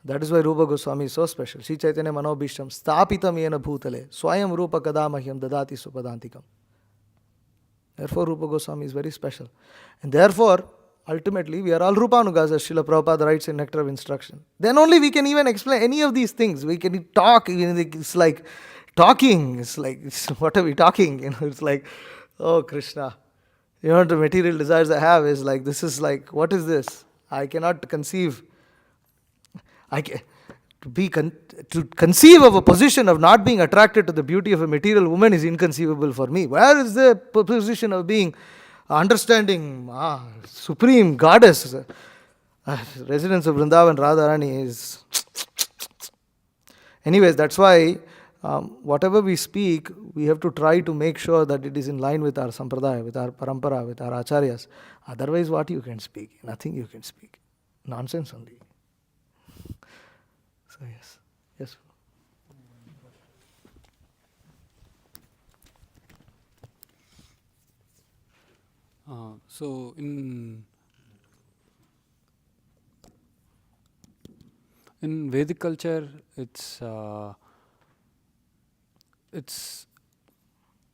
That is why Rupa Goswami is so special. Sri Chaitanya Manobhishtam Stapitam Yena Bhutale Swayam Rupa Kadamahyam Dadati Supadantikam. Therefore, Rupa Goswami is very special. And therefore, ultimately, we are all Rupanugas, as Srila Prabhupada writes in Nectar of Instruction. Then only we can even explain any of these things. We can talk, it's like talking. It's like, what are we talking? It's like, oh Krishna. The material desires I have is like, this is like, what is this? I cannot conceive. To conceive of a position of not being attracted to the beauty of a material woman is inconceivable for me. Where is the position of being understanding supreme goddess? Residents of Vrindavan Radharani is... Anyways, that's why whatever we speak, we have to try to make sure that it is in line with our sampradaya, with our parampara, with our acharyas. Otherwise, what you can speak? Nothing you can speak. Nonsense only. So yes. Yes. So in Vedic culture, it's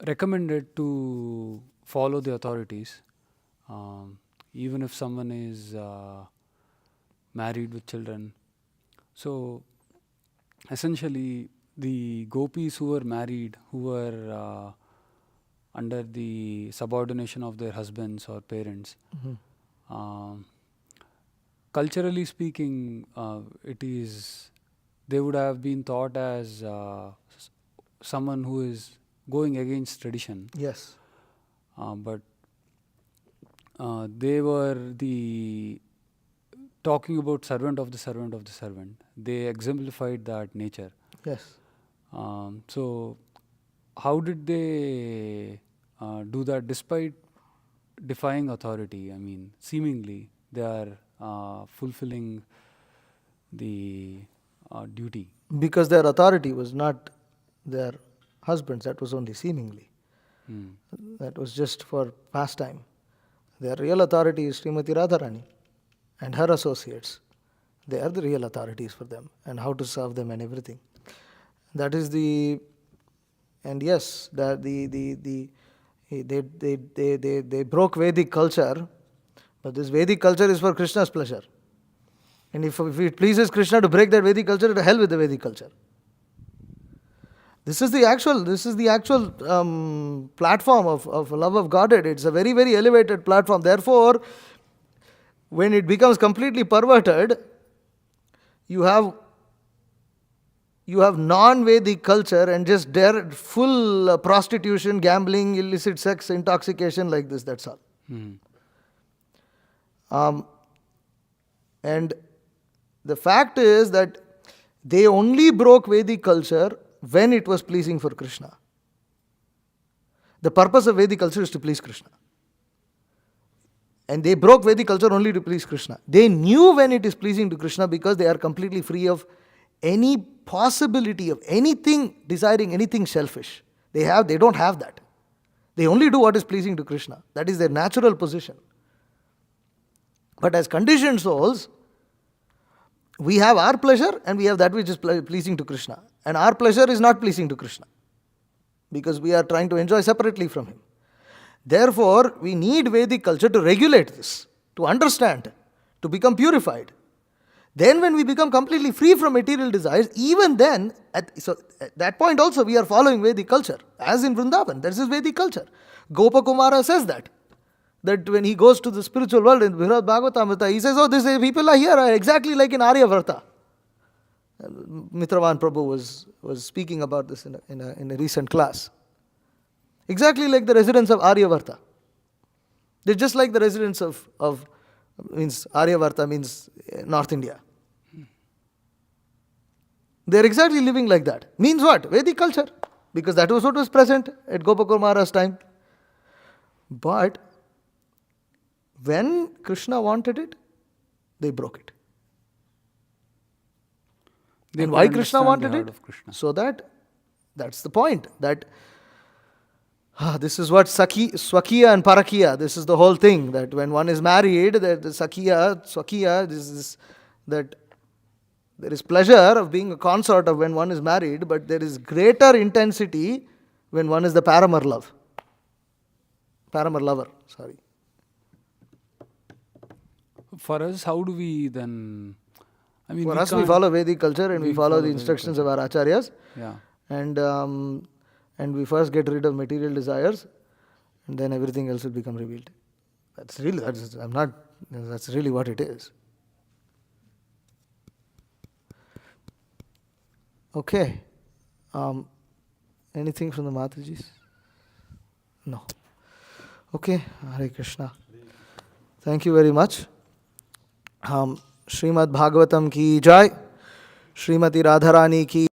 recommended to follow the authorities, even if someone is married with children. So essentially, the gopis who were married, who were under the subordination of their husbands or parents, culturally speaking, they would have been thought as someone who is going against tradition. Yes. But they were talking about servant of the servant of the servant. They exemplified that nature. Yes. So how did they do that despite defying authority? I mean, seemingly they are fulfilling the duty. Because their authority was not their husbands, that was only seemingly. That was just for pastime. Their real authority is Srimati Radharani and her associates. They are the real authorities for them and how to serve them and everything. That is and yes, that they broke Vedic culture, but this Vedic culture is for Krishna's pleasure. And if it pleases Krishna to break that Vedic culture, to hell with the Vedic culture. This is the actual platform of love of Godhead. It's a very, very elevated platform. Therefore, when it becomes completely perverted, you have non-Vedic culture and just full prostitution, gambling, illicit sex, intoxication like this, that's all. And the fact is that they only broke Vedic culture when it was pleasing for Krishna. The purpose of Vedic culture is to please Krishna. And they broke Vedic culture only to please Krishna. They knew when it is pleasing to Krishna because they are completely free of any possibility of anything, desiring anything selfish. They don't have that. They only do what is pleasing to Krishna. That is their natural position. But as conditioned souls, we have our pleasure and we have that which is pleasing to Krishna. And our pleasure is not pleasing to Krishna because we are trying to enjoy separately from him. Therefore, we need Vedic culture to regulate this, to understand, to become purified. Then when we become completely free from material desires, even then, at that point also we are following Vedic culture. As in Vrindavan, this is Vedic culture. Gopakumara says that when he goes to the spiritual world in Bhagavatamrita, he says, oh, these people are here exactly like in Aryavarta. Mitravan Prabhu was speaking about this in a recent class. Exactly like the residents of Aryavarta. They're just like the residents of means Aryavarta means North India. They're exactly living like that. Means what? Vedic culture. Because that was what was present at Gopakumara's time. But when Krishna wanted it, they broke it. They And could why Krishna understand the wanted heart it? of Krishna. So that's the point. That this is what Swakiya and Parakiya, this is the whole thing. That when one is married, that the Swakiya, this is that there is pleasure of being a consort of when one is married, but there is greater intensity when one is the Paramar lover. Sorry. For us, how do we then? I mean, For we us, we can't- follow Vedic culture and we we follow follow the Vedic instructions culture. of our acharyas, Yeah. and we first get rid of material desires, and then everything else will become revealed. That's really what it is. Okay. Anything from the Matajis? No. Okay. Hare Krishna. Thank you very much. Srimad Bhagavatam ki jai. Srimati Radharani ki